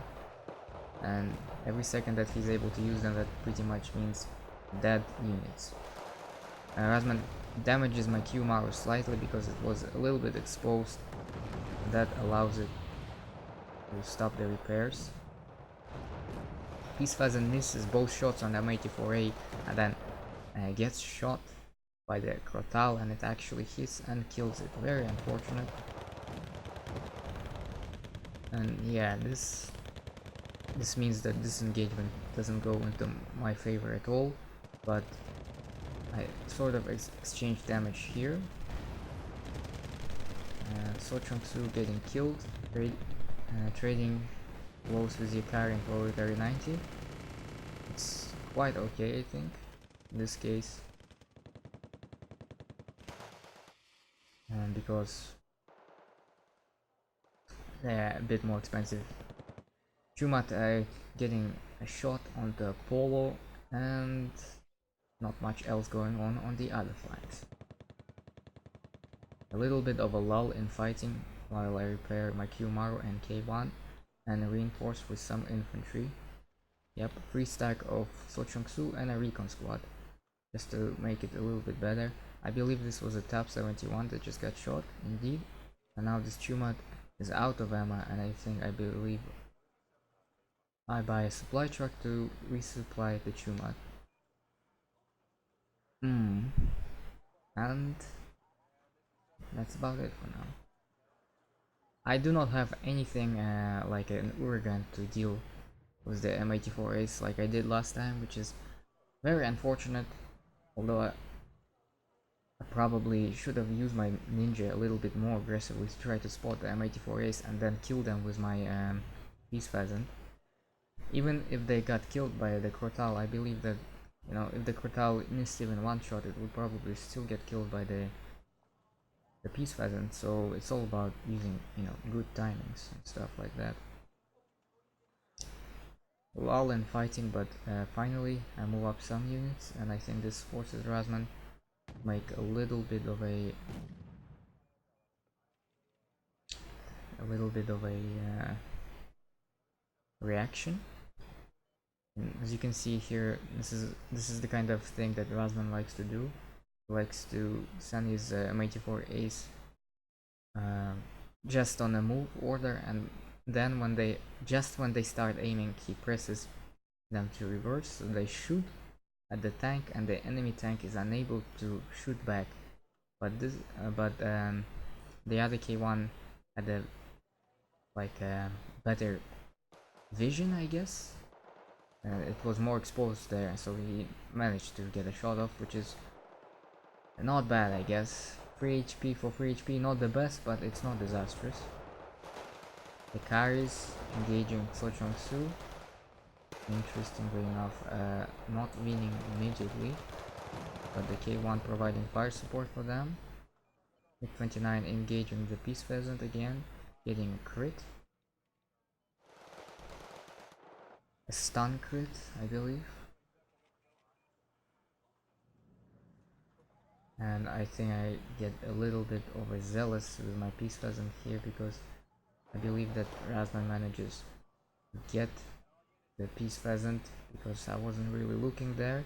and every second that he's able to use them, that pretty much means dead units. Razzmann damages my Q-Maru slightly because it was a little bit exposed. That allows it to stop the repairs. Peace Pheasant misses both shots on M84A and then gets shot by the Crotal, and it actually hits and kills it. Very unfortunate. And yeah, this means that this engagement doesn't go into my favor at all, but I sort of exchanged damage here. So Chung-Su getting killed, trading blows with Yakari and Proletary 90. It's quite okay, I think, in this case. Because they're a bit more expensive. Chumat getting a shot on the Polo, and not much else going on the other flanks. A little bit of a lull in fighting while I repair my Q-Maru and K1 and reinforce with some infantry. Yep, 3 stack of So Chung-Su and a recon squad, just to make it a little bit better. I believe this was a TAP 71 that just got shot, indeed. And now this Chumat is out of ammo, and I believe I buy a supply truck to resupply the Chumat. And that's about it for now. I do not have anything like an Uragan to deal with the M84As like I did last time, which is very unfortunate, although I probably should have used my ninja a little bit more aggressively to try to spot the M84As and then kill them with my Peace Pheasant. Even if they got killed by the Crotal, I believe that, you know, if the Crotal missed even one shot, it would probably still get killed by the Peace Pheasant. So it's all about using, you know, good timings and stuff like that. Lull in fighting, but finally I move up some units, and I think this forces Razzmann make a little bit of a reaction. And as you can see here, this is the kind of thing that Razzmann likes to do. He likes to send his M84 Ace just on a move order, and then when they start aiming, he presses them to reverse, so they shoot at the tank, and the enemy tank is unable to shoot back. But the other K1 had a better vision, I guess. It was more exposed there, so he managed to get a shot off, which is not bad, I guess. 3 HP for 3 HP, not the best, but it's not disastrous. The carries engaging So Chung-Su. Interestingly enough, not winning immediately, but the K1 providing fire support for them. MiG-29 engaging the Peace Pheasant again, getting a crit. A stun crit, I believe. And I think I get a little bit overzealous with my Peace Pheasant here, because I believe that Razzmann manages to get the Peace Pheasant, because I wasn't really looking there.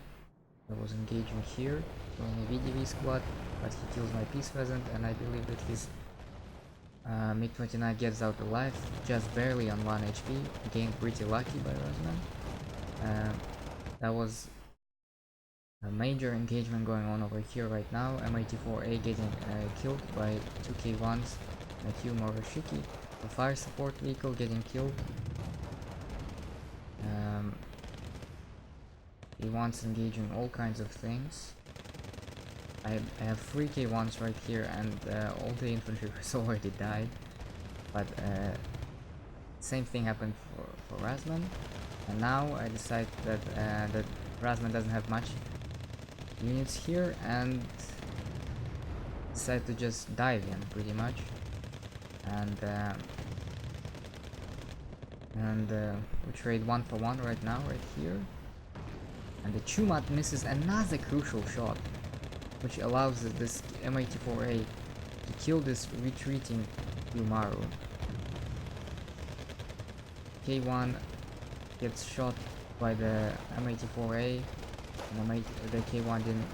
I was engaging here, throwing a VDV squad, but he kills my Peace Pheasant, and I believe that his MiG-29 gets out alive, just barely on 1 HP, again pretty lucky by Razzmann. That was a major engagement going on over here right now. M84A getting killed by 2 K1s, and a few more Shiki. The fire support vehicle getting killed. He wants engaging all kinds of things. I have 3 K1s right here, and all the infantry has already died. But same thing happened for Razzmann, and now I decide that Razzmann doesn't have much units here, and decide to just dive in pretty much, and we trade 1 for 1 right now, right here, and the Chumat misses another crucial shot, which allows this M84A to kill this retreating Umaru. K1 gets shot by the M84A, and the K1 didn't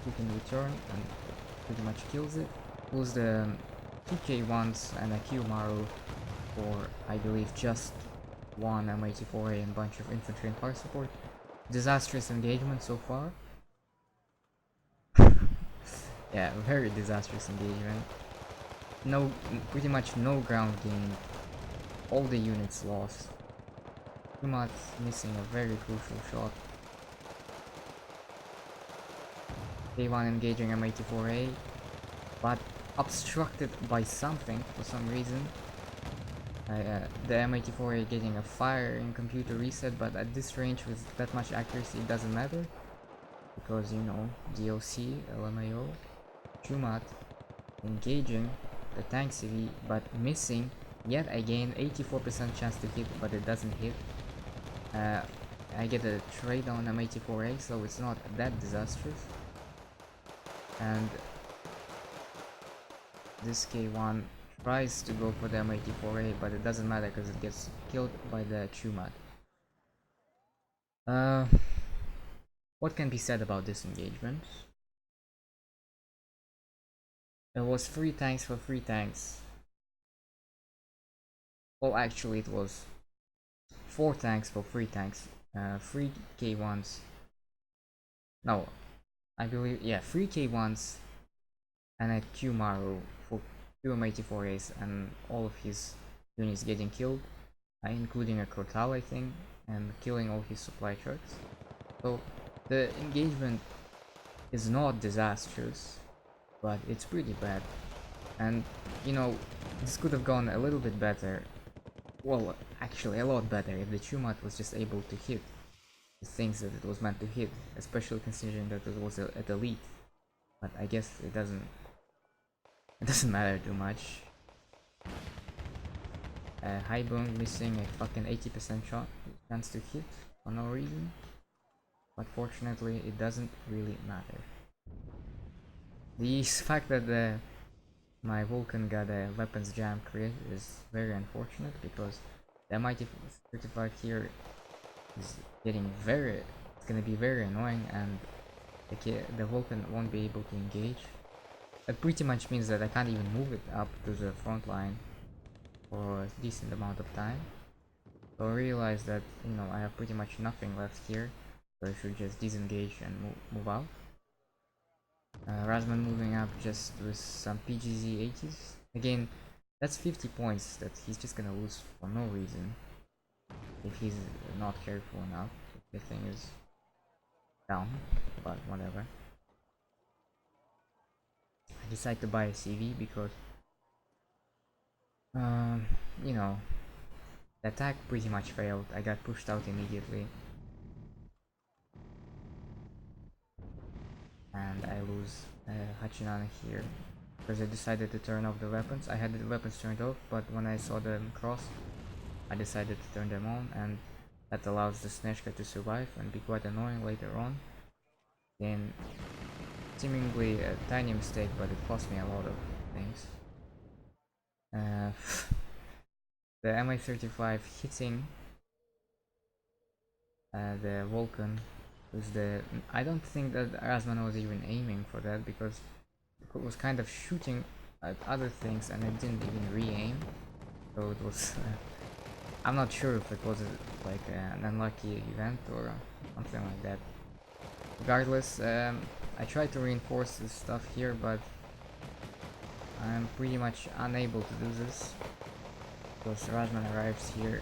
hook in return and pretty much kills it. Lose the 2 K1s and a Kyumaru for, I believe, just one M84A and a bunch of infantry and fire support. Disastrous engagement so far. Yeah, very disastrous engagement. Pretty much no ground gain. All the units lost. Kumat missing a very crucial shot. K1 engaging M84A, but obstructed by something for some reason. The M84A getting a fire in computer reset, but at this range with that much accuracy it doesn't matter, because, you know, DOC, LMAO, Chumat engaging the tank CV, but missing yet again. 84% chance to hit, but it doesn't hit. I get a trade on M84A, so it's not that disastrous. And this K1 tries to go for the M84A, but it doesn't matter because it gets killed by the Chumat. What can be said about this engagement? It was 3 tanks for 3 tanks. Well, actually it was 4 tanks for 3 tanks. 3 K1s. No, I believe, yeah, 3 K1s and a Kyumaru for 2 M84As and all of his units getting killed, including a Crotal, I think, and killing all his supply trucks. So the engagement is not disastrous, but it's pretty bad. And, you know, this could have gone a little bit better. Well, actually a lot better if the Chumat was just able to hit the things that it was meant to hit, especially considering that it was at elite. But I guess it doesn't matter too much. Haibung missing a fucking 80% shot chance to hit for no reason, but fortunately it doesn't really matter. The fact that my Vulcan got a weapons jam created is very unfortunate, because the MIT-35 here is getting it's gonna be very annoying, and the Vulcan won't be able to engage. That pretty much means that I can't even move it up to the front line for a decent amount of time. So I realized that, you know, I have pretty much nothing left here, so I should just disengage and move out. Razzmann moving up just with some PGZ 80s. Again, that's 50 points that he's just gonna lose for no reason if he's not careful enough. The thing is down, but whatever. I decided to buy a CV because, you know, the attack pretty much failed. I got pushed out immediately, and I lose Hachinana here because I decided to turn off the weapons. I had the weapons turned off, but when I saw them cross, I decided to turn them on, and that allows the Snezhka to survive and be quite annoying later on. Then, seemingly a tiny mistake, but it cost me a lot of things. The Mi-35 hitting the Vulcan was I don't think that Razzmann was even aiming for that, because it was kind of shooting at other things and it didn't even re-aim. So it was I'm not sure if it was like an unlucky event or something like that. Regardless, I tried to reinforce this stuff here, but I'm pretty much unable to do this because Razzmann arrives here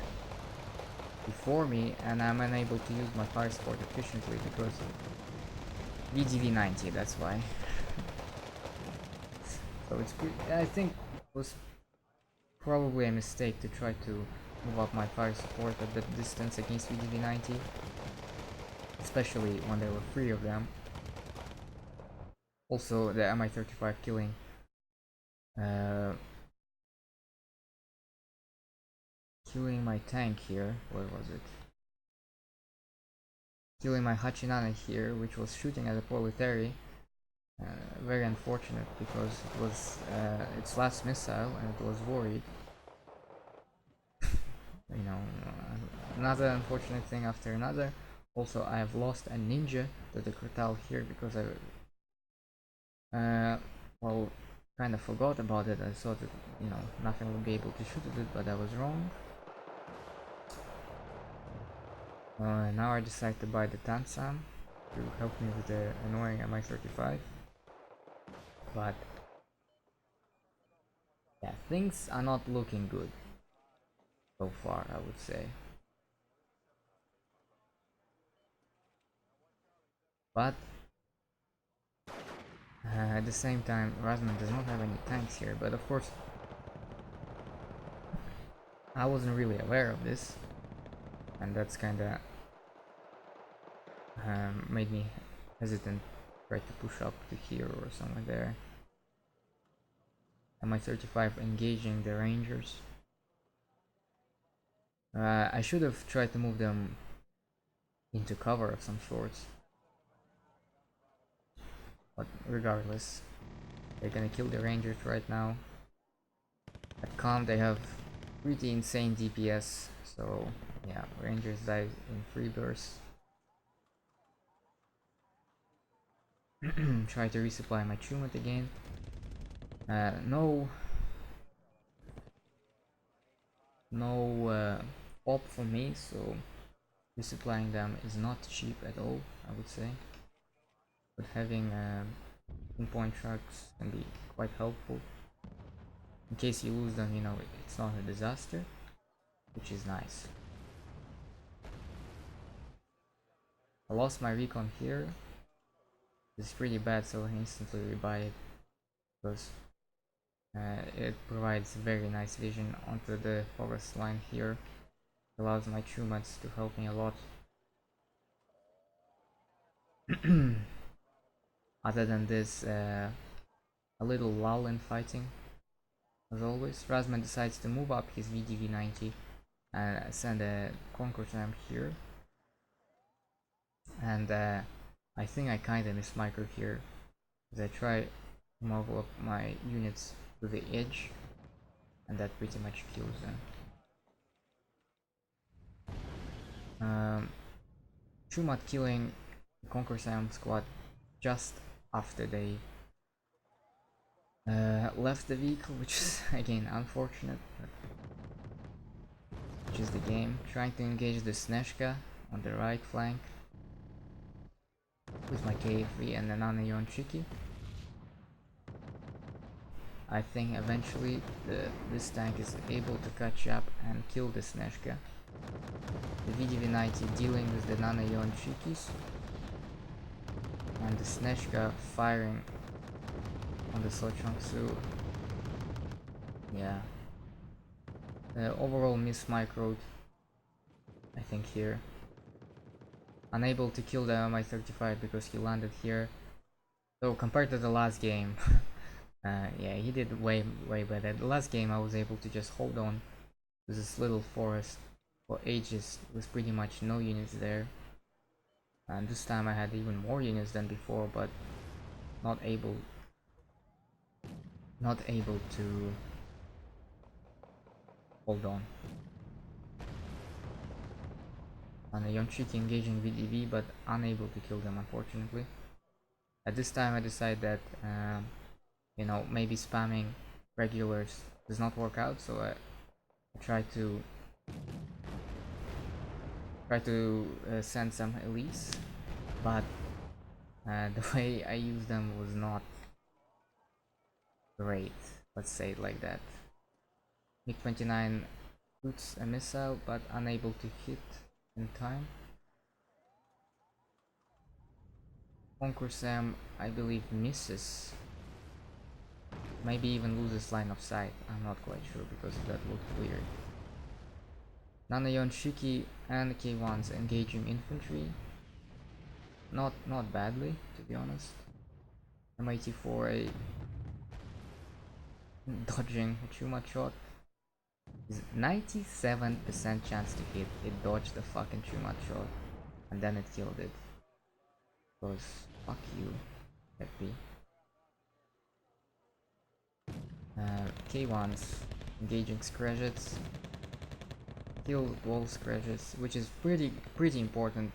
before me, and I'm unable to use my fire support efficiently because VGV 90, that's why. So I think it was probably a mistake to try to move up my fire support at that distance against VDV-90, especially when there were 3 of them. Also, the Mi-35 killing killing my tank here. Where was it? Killing my Hachinane here, which was shooting at the proletary. Very unfortunate because it was its last missile and it was worried. You know, another unfortunate thing after another. Also, I have lost a ninja to the Kurtal here because well, kind of forgot about it. I thought that, nothing would be able to shoot at it, but I was wrong. Now I decide to buy the Tansam to help me with the annoying Mi-35. But yeah, things are not looking good so far, I would say. But at the same time, Razzmann does not have any tanks here. But of course, I wasn't really aware of this, and that's kinda made me hesitant to try to push up to here or somewhere there. And Mi-35 engaging the Rangers. I should have tried to move them into cover of some sorts. But regardless, they're gonna kill the Rangers right now. At Calm they have pretty insane DPS, so yeah, Rangers died in 3 bursts. Try to resupply my Chumut again. No op for me, so resupplying them is not cheap at all, I would say. But having pinpoint trucks can be quite helpful. In case you lose them, it's not a disaster, which is nice. I lost my recon here. It's pretty bad, so I instantly rebuy it because it provides very nice vision onto the forest line here. It allows my Chumats to help me a lot. Other than this, a little lull in fighting. As always, Razzmann decides to move up his VDV-90 and send a Concourse Ram here. And I think I kinda miss micro here, as I try to move up my units to the edge, and that pretty much kills them. Chumat killing Concourse Ram squad just after they left the vehicle, which is again unfortunate, but which is the game. Trying to engage the Snezhka on the right flank with my KF3 and the Nanayon Chiki. I think eventually this tank is able to catch up and kill the Snezhka. The VDV-90 dealing with the Nanayon Chikis, and the Snezhka firing on the Sochongsu. Yeah. Overall miss microed, I think, here. Unable to kill the Mi-35 because he landed here. So compared to the last game, yeah, he did way better. The last game I was able to just hold on to this little forest for ages with pretty much no units there. And this time I had even more units than before, but not able to hold on. And a Yonchiki engaging VDV, but unable to kill them, unfortunately. At this time I decided that maybe spamming regulars does not work out, so I try to send some elites, but the way I used them was not great, let's say it like that. MiG-29 shoots a missile but unable to hit in time. Concourse Sam, I believe, misses maybe even loses line of sight. I'm not quite sure because that looked weird. Nanayon Shiki and K1s engaging infantry. Not badly, to be honest. M84A dodging a Chuma shot. 97% chance to hit. It dodged the fucking Chuma shot. And then it killed it. Because fuck you, FP. K1s engaging Scratchets. Killed all Scratchets, which is pretty important.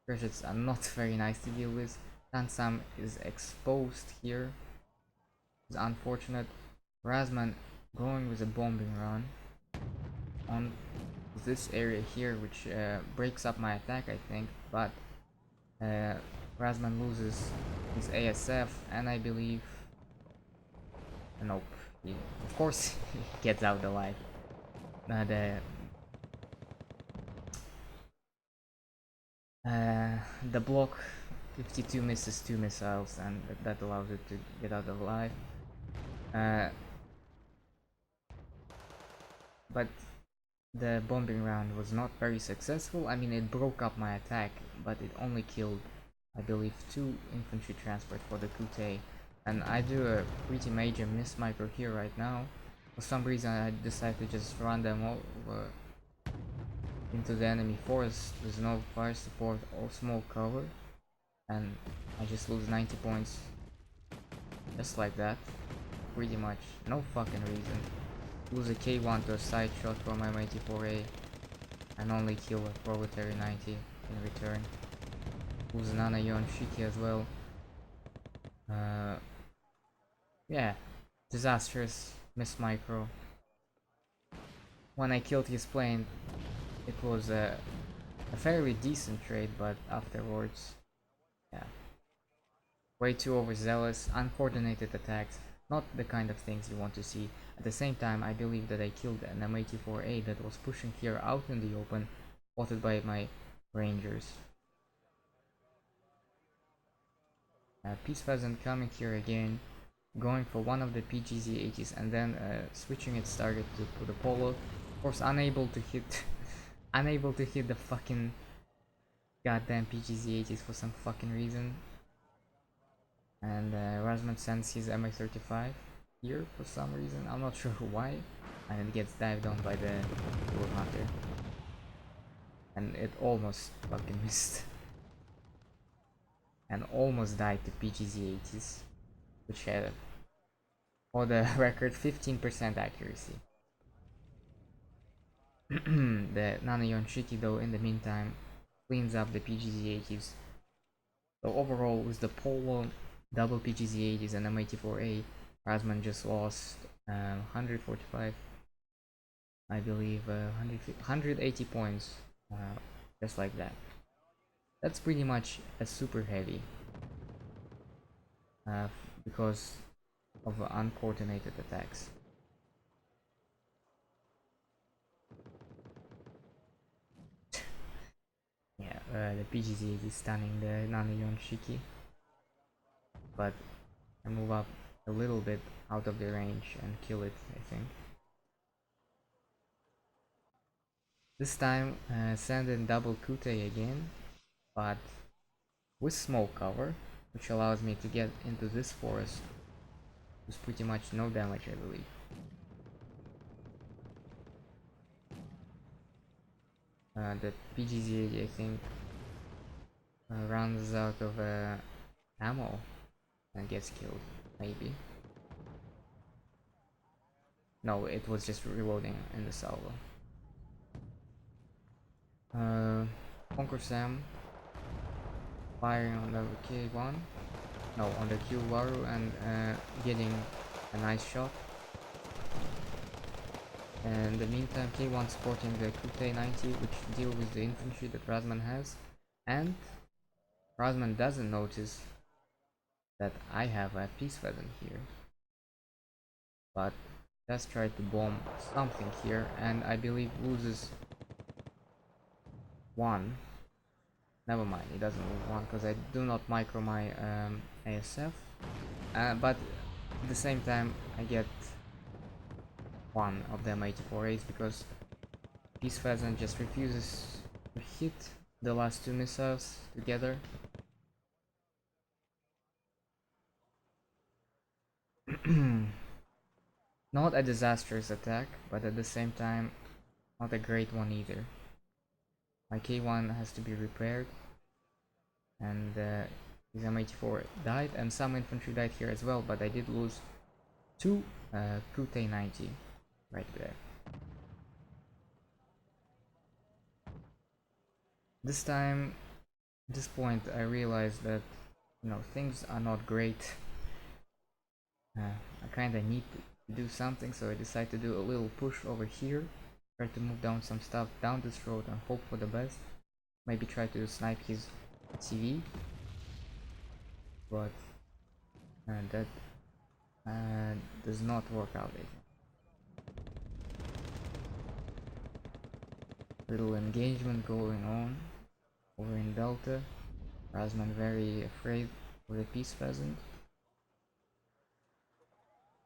Scratchets are not very nice to deal with. Tansam is exposed here. It's unfortunate. Razzmann going with a bombing run on this area here, which breaks up my attack, I think, but Razzmann loses his ASF, and I believe nope, of course he gets out alive. The block 52 misses 2 missiles, and that allows it to get out alive. But the bombing round was not very successful. I mean, it broke up my attack, but it only killed, I believe, 2 infantry transport for the Kute. And I do a pretty major miss micro here right now. For some reason I decided to just run them over into the enemy forest with no fire support or small cover. And I just lose 90 points. Just like that. Pretty much. No fucking reason. Lose a K1 to a side shot from M84A. And only kill a Proletary 90 in return. Lose an Anayon Shiki as well. Yeah, disastrous miss micro. When I killed his plane, it was a fairly decent trade, but afterwards, yeah, way too overzealous, uncoordinated attacks, not the kind of things you want to see. At the same time, I believe that I killed an M84A that was pushing here out in the open, spotted by my rangers. Peace Pheasant coming here again, going for one of the PGZ-80s and then switching its target to the Polo. Of course, unable to hit unable to hit the fucking goddamn PGZ-80s for some fucking reason. And Razzmann sends his MI-35 here for some reason. I'm not sure why. And it gets dived on by the Wood Hunter. And it almost fucking missed. And almost died to PGZ-80s, which had, for the record, 15% accuracy. The Nanayon Shiki, though, in the meantime, cleans up the PGZ-80s. So overall, with the Polo, double PGZ-80s and M84A, Razzmann just lost 145, I believe, 180 points, just like that. That's pretty much a super heavy, because of uncoordinated attacks. Yeah, the PGZ is stunning the Nanayon Shiki, but I move up a little bit out of the range and kill it, I think. This time, send in double Kute again, but with smoke cover, which allows me to get into this forest with pretty much no damage, I believe. The PGZ, I think, runs out of ammo and gets killed, maybe. No, it was just reloading in the salvo. Conquer Sam firing on the K1, no, on the Q-Waru, and getting a nice shot. And in the meantime, K1 supporting the Kute 90, which deal with the infantry that Razzmann has, and Razzmann doesn't notice that I have a Peace Pheasant here, but does try to bomb something here, and I believe loses one. Never mind, he doesn't lose one because I do not micro my ASF, but At the same time, I get one of them 84As because Peace Pheasant just refuses to hit the last two missiles together. Not a disastrous attack, but at the same time, not a great one either. My K1 has to be repaired, and his M84 died, and some infantry died here as well, but I did lose two Kute 90 right there. This time, at this point, I realized that, you know, things are not great. I kinda need to do something, so I decided to do a little push over here. Try to move down some stuff down this road and hope for the best. Maybe try to snipe his TV. But that does not work out, I think. Little engagement going on over in Delta. Razzmann very afraid for the Peace Pheasant.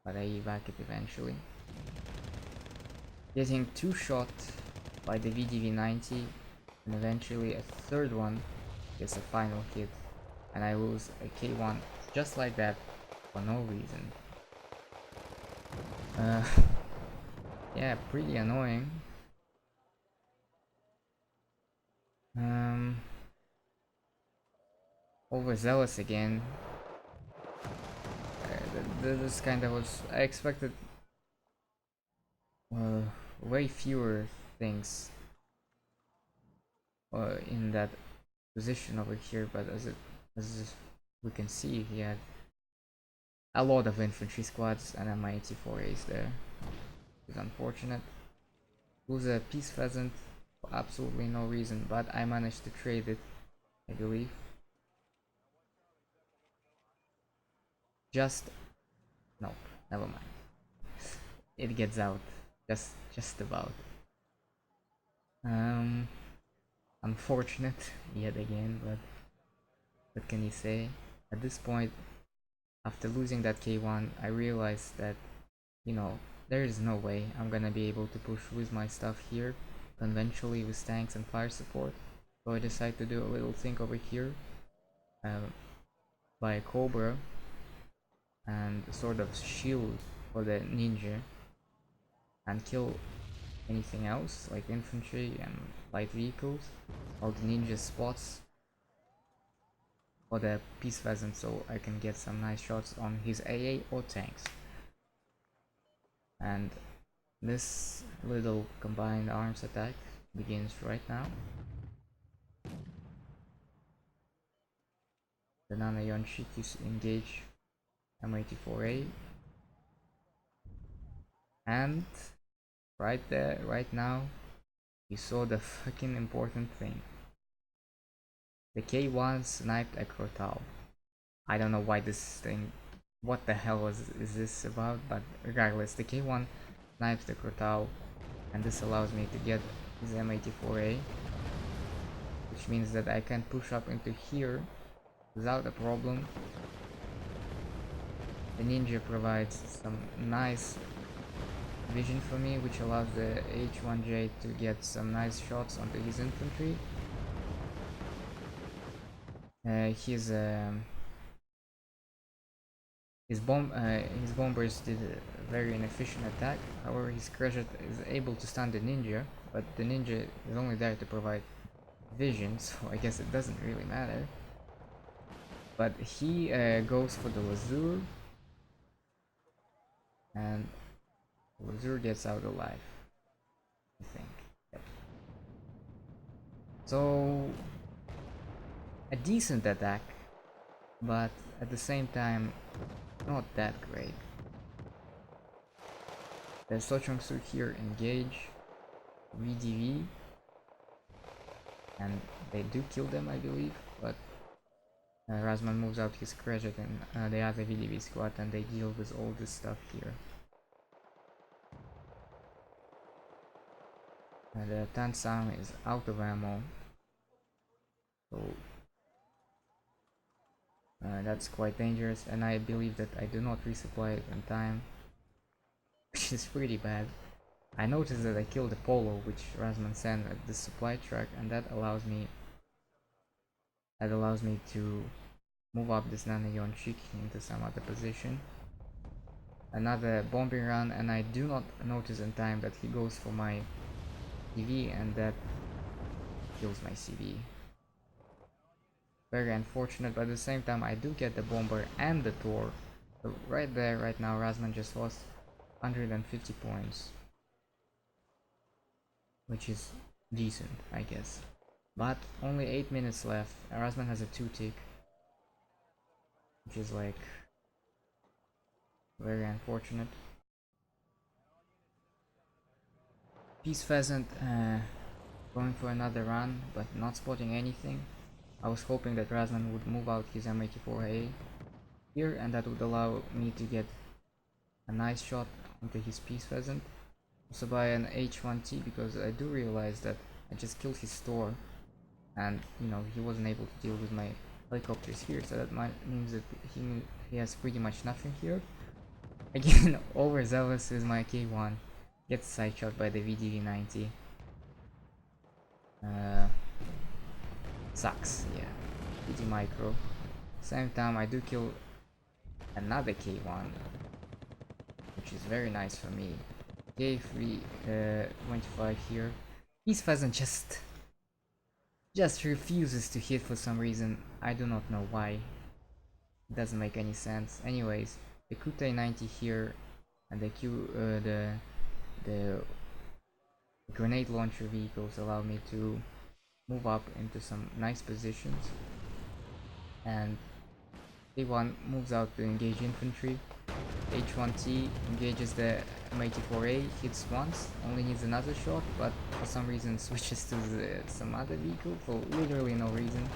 But I evac it eventually. Getting two shot by the VDV-90, and eventually a third one gets a final hit, and I lose a K1 just like that for no reason. Yeah, pretty annoying. Overzealous again. This kind of was, I expected way fewer things in that position over here, but as we can see, he had a lot of infantry squads and MI-84As there. It's unfortunate. Lose a Peace Pheasant for absolutely no reason, but I managed to trade it, I believe. Just nope, never mind. It gets out, just about. Unfortunate yet again, but what can you say? At this point, after losing that K1, I realized that, you know, there is no way I'm gonna be able to push with my stuff here conventionally with tanks and fire support. So I decided to do a little thing over here, buy a Cobra and a sort of shield for the ninja, and kill anything else like infantry and light vehicles, all the ninja spots for the Peace Pheasant, so I can get some nice shots on his AA or tanks. And this little combined arms attack begins right now. The Nana Yonshikis engage M84A, and right there, right now, you saw the fucking important thing. The K1 sniped a Crotal. I don't know why this thing, what the hell is this about, but regardless, the K1 snipes the Crotal, and this allows me to get his M84A, which means that I can push up into here without a problem. The ninja provides some nice vision for me, which allows the H1J to get some nice shots onto his infantry. His bombers did a very inefficient attack. However, his Crusher is able to stun the ninja, but the ninja is only there to provide vision, so I guess it doesn't really matter. But he goes for the Lazur, and the Lazur gets out alive, I think. Yep. So, a decent attack, but at the same time, not that great. The Sochong-su here engage VDV, and they do kill them, I believe, but Razzmann moves out his Kreshet and the other VDV squad, and they deal with all this stuff here. The Tansang is out of ammo, so That's quite dangerous, and I believe that I do not resupply it in time, which is pretty bad. I noticed that I killed the polo which Razzmann sent at the supply truck, and that allows me to move up this Nanayon Shiki into some other position. Another bombing run, and I do not notice in time that he goes for my CV, and that kills my CV. Very unfortunate, but at the same time I do get the bomber and the Tor. So right there, right now, Razzmann just lost 150 points, which is decent, I guess. But only 8 minutes left. Razzmann has a 2-tick, which is like very unfortunate. Peace Pheasant going for another run, but not spotting anything. I was hoping that Razzmann would move out his M84A here, and that would allow me to get a nice shot onto his Peace Pheasant. Also buy an H1T, because I do realize that I just killed his store, and you know, he wasn't able to deal with my helicopters here, so that means that he has pretty much nothing here. Again, overzealous with my K1, gets side shot by the VDV-90. Sucks, yeah. VD micro. Same time I do kill another K1, which is very nice for me. K3 25 here. Peace Pheasant just refuses to hit for some reason. I do not know why. It doesn't make any sense. Anyways, the Kute 90 here and the the grenade launcher vehicles allow me to move up into some nice positions, and K1 moves out to engage infantry. H1T engages the M84A, hits once, only needs another shot, but for some reason switches to some other vehicle for literally no reason.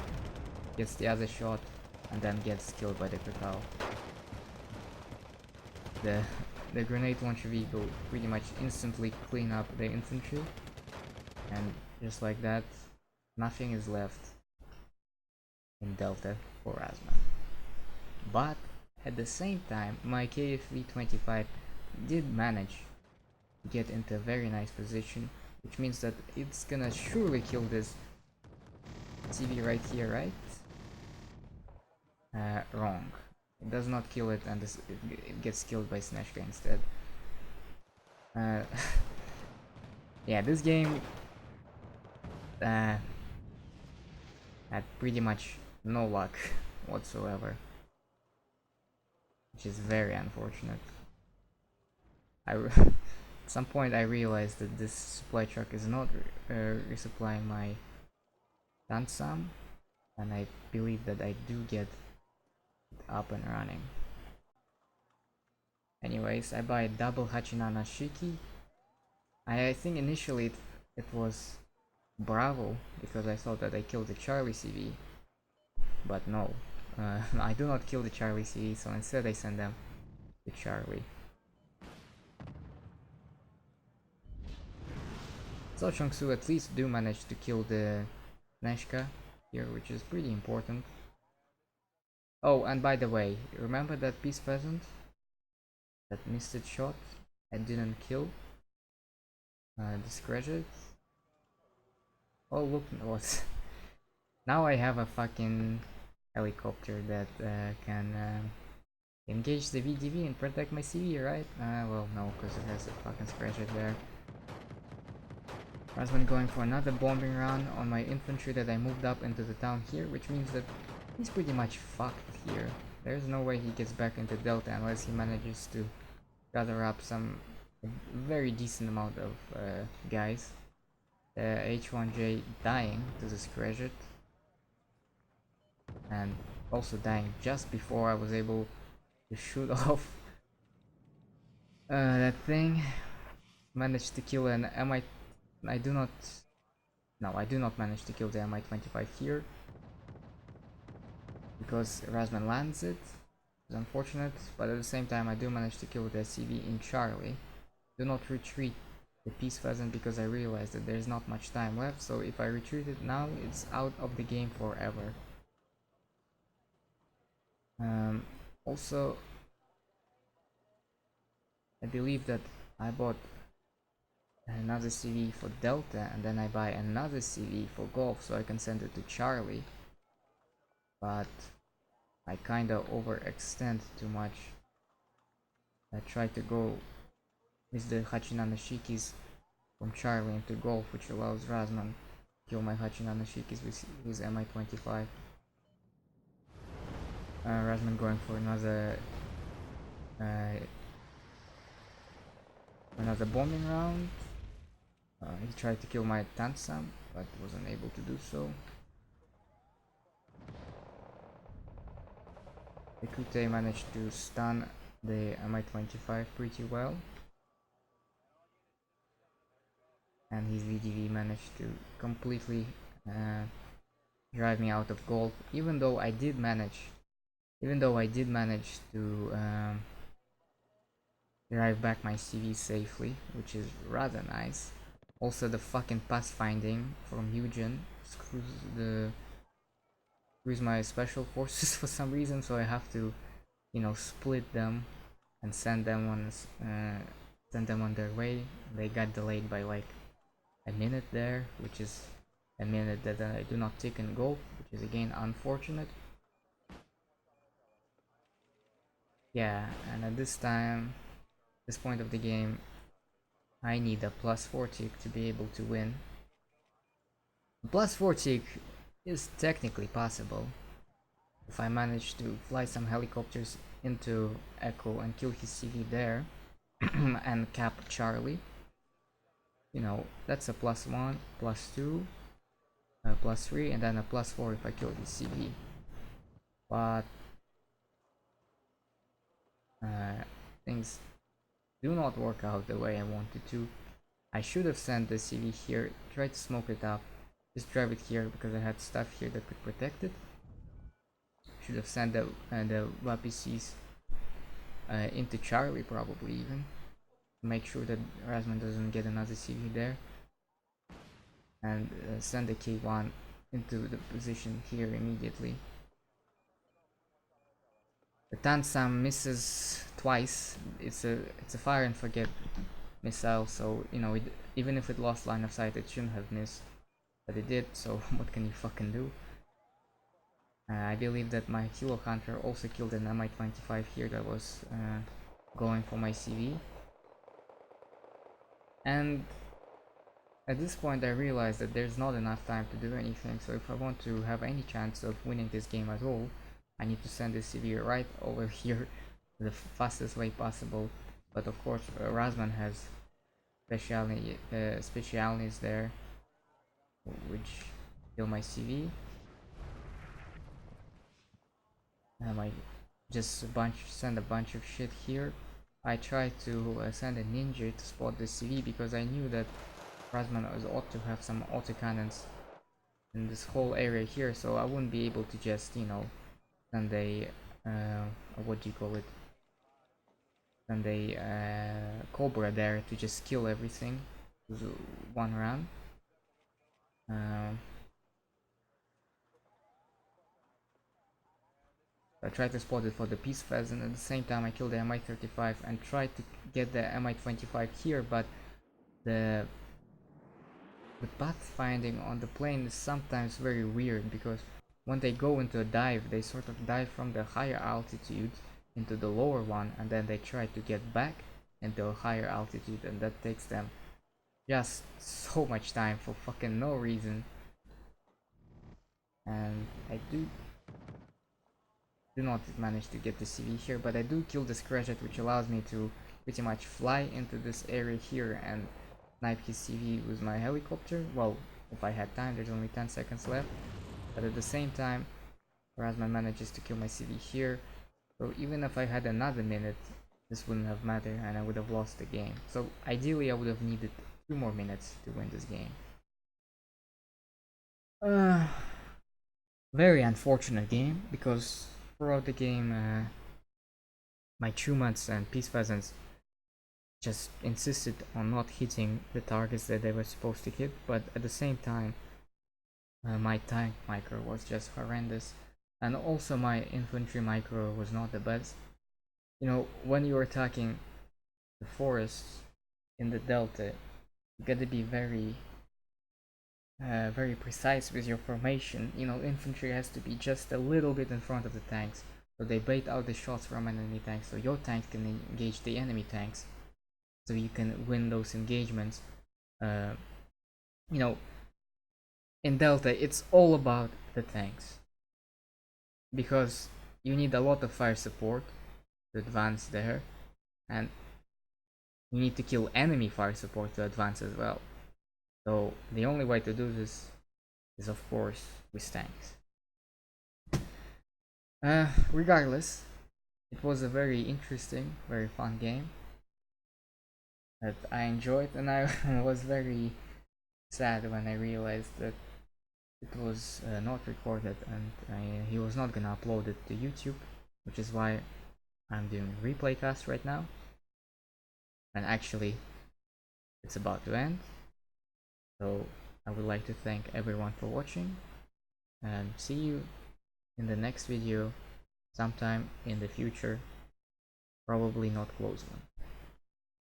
Gets the other shot, and then gets killed by the Kakao. The grenade launcher vehicle pretty much instantly clean up the infantry, and just like that, nothing is left in Delta for Razzmann. But at the same time, my KF-325 did manage to get into a very nice position, which means that it's gonna surely kill this CV right here, right? Wrong. It does not kill it, and it gets killed by Sneshka instead. Yeah, this game had pretty much no luck whatsoever, which is very unfortunate. At some point I realized that this supply truck is not resupplying my Tansam, and I believe that I do get it up and running. Anyways, I buy a double Hachinana Shiki. I think initially it was Bravo, because I thought that I killed the Charlie CV, but no, I do not kill the Charlie CV, so instead I send them to Charlie. So Chongsu at least do manage to kill the Neshka here, which is pretty important. Oh, and by the way, remember that Peace Pheasant that missed its shot and didn't kill? Discredit it. Oh look what. Now I have a fucking helicopter that can engage the VDV and protect my CV, right? Well no, because it has a fucking scratcher there. Razzmann going for another bombing run on my infantry that I moved up into the town here, which means that he's pretty much fucked here. There's no way he gets back into Delta unless he manages to gather up some very decent amount of guys. H1J dying to this credit, and also dying just before I was able to shoot off that thing. Managed to kill an MI. I do not. No, I do not manage to kill the Mi-25 here, because Razzmann lands it. It's unfortunate, but at the same time I do manage to kill the CV in Charlie. Do not retreat the Peace Pheasant, because I realized that there's not much time left, so if I retreat it now, it's out of the game forever. Um, Also, I believe that I bought another CV for Delta and then I buy another CV for Golf so I can send it to Charlie. But I kinda overextend too much. I try to go with the Hachinanashikis from Charlie into Golf, which allows Razzmann to kill my Hachinanashikis with his Mi-25. Razzmann going for uh, another bombing round. He tried to kill my Tansam, but was unable to do so. The Kute managed to stun the Mi-25 pretty well, and his VGV managed to completely drive me out of gold. Even though I did manage to drive back my CV safely, which is rather nice. Also, the fucking pathfinding from Eugen screws my special forces for some reason, so I have to, split them and send them on their way. They got delayed by like a minute there, which is a minute that I do not take in gold, which is again unfortunate. Yeah, and at this point of the game, I need a plus 4 tick to be able to win. Plus 4 tick is technically possible if I manage to fly some helicopters into Echo and kill his CV there and cap Charlie. That's a plus 1, plus 2, plus 3, and then a plus 4 if I kill his CV. But things do not work out the way I wanted to. I should have sent the CV here, try to smoke it up, just drive it here because I had stuff here that could protect it. Should have sent the WAPCs into Charlie probably even. Make sure that Razzmann doesn't get another CV there. And send the K1 into the position here immediately. The Tansam misses twice. It's a fire and forget missile, so even if it lost line of sight, it shouldn't have missed, but it did. So what can you fucking do? I believe that my Kilo Hunter also killed an Mi-25 here that was going for my CV. And at this point I realized that there's not enough time to do anything, so if I want to have any chance of winning this game at all, I need to send this CV right over here the fastest way possible. But of course Razzmann has specialities there which kill my CV. I just send a bunch of shit here. I tried to send a ninja to spot the CV because I knew that Razzmann ought to have some autocannons in this whole area here, so I wouldn't be able to just send a what do you call it? Send a Cobra there to just kill everything with one round. I tried to spot it for the Peace Pheasant, at the same time I killed the Mi-35 and tried to get the Mi-25 here, but the pathfinding on the plane is sometimes very weird because when they go into a dive, they sort of dive from the higher altitude into the lower one and then they try to get back into a higher altitude, and that takes them just so much time for fucking no reason. And I do not manage to get the CV here, but I do kill the Scratchet, which allows me to pretty much fly into this area here and snipe his CV with my helicopter. Well, if I had time, there's only 10 seconds left. But at the same time, Razzmann manages to kill my CV here. So even if I had another minute, this wouldn't have mattered and I would have lost the game. So ideally I would have needed 2 more minutes to win this game. Very unfortunate game because throughout the game my Chumats and Peace Pheasants just insisted on not hitting the targets that they were supposed to hit, but at the same time my tank micro was just horrendous. And also my infantry micro was not the best. You know, when you're attacking the forests in the delta, you gotta be very precise with your formation. You know, infantry has to be just a little bit in front of the tanks, so they bait out the shots from enemy tanks, so your tanks can engage the enemy tanks, so you can win those engagements. Uh, you know, in Delta, it's all about the tanks because you need a lot of fire support to advance there, and you need to kill enemy fire support to advance as well. So the only way to do this is, of course, with tanks. Regardless, it was a very interesting, very fun game that I enjoyed, and I was very sad when I realized that it was not recorded and he was not gonna upload it to YouTube, which is why I'm doing a replay cast right now. And actually, it's about to end, so I would like to thank everyone for watching, and see you in the next video sometime in the future, probably not close one.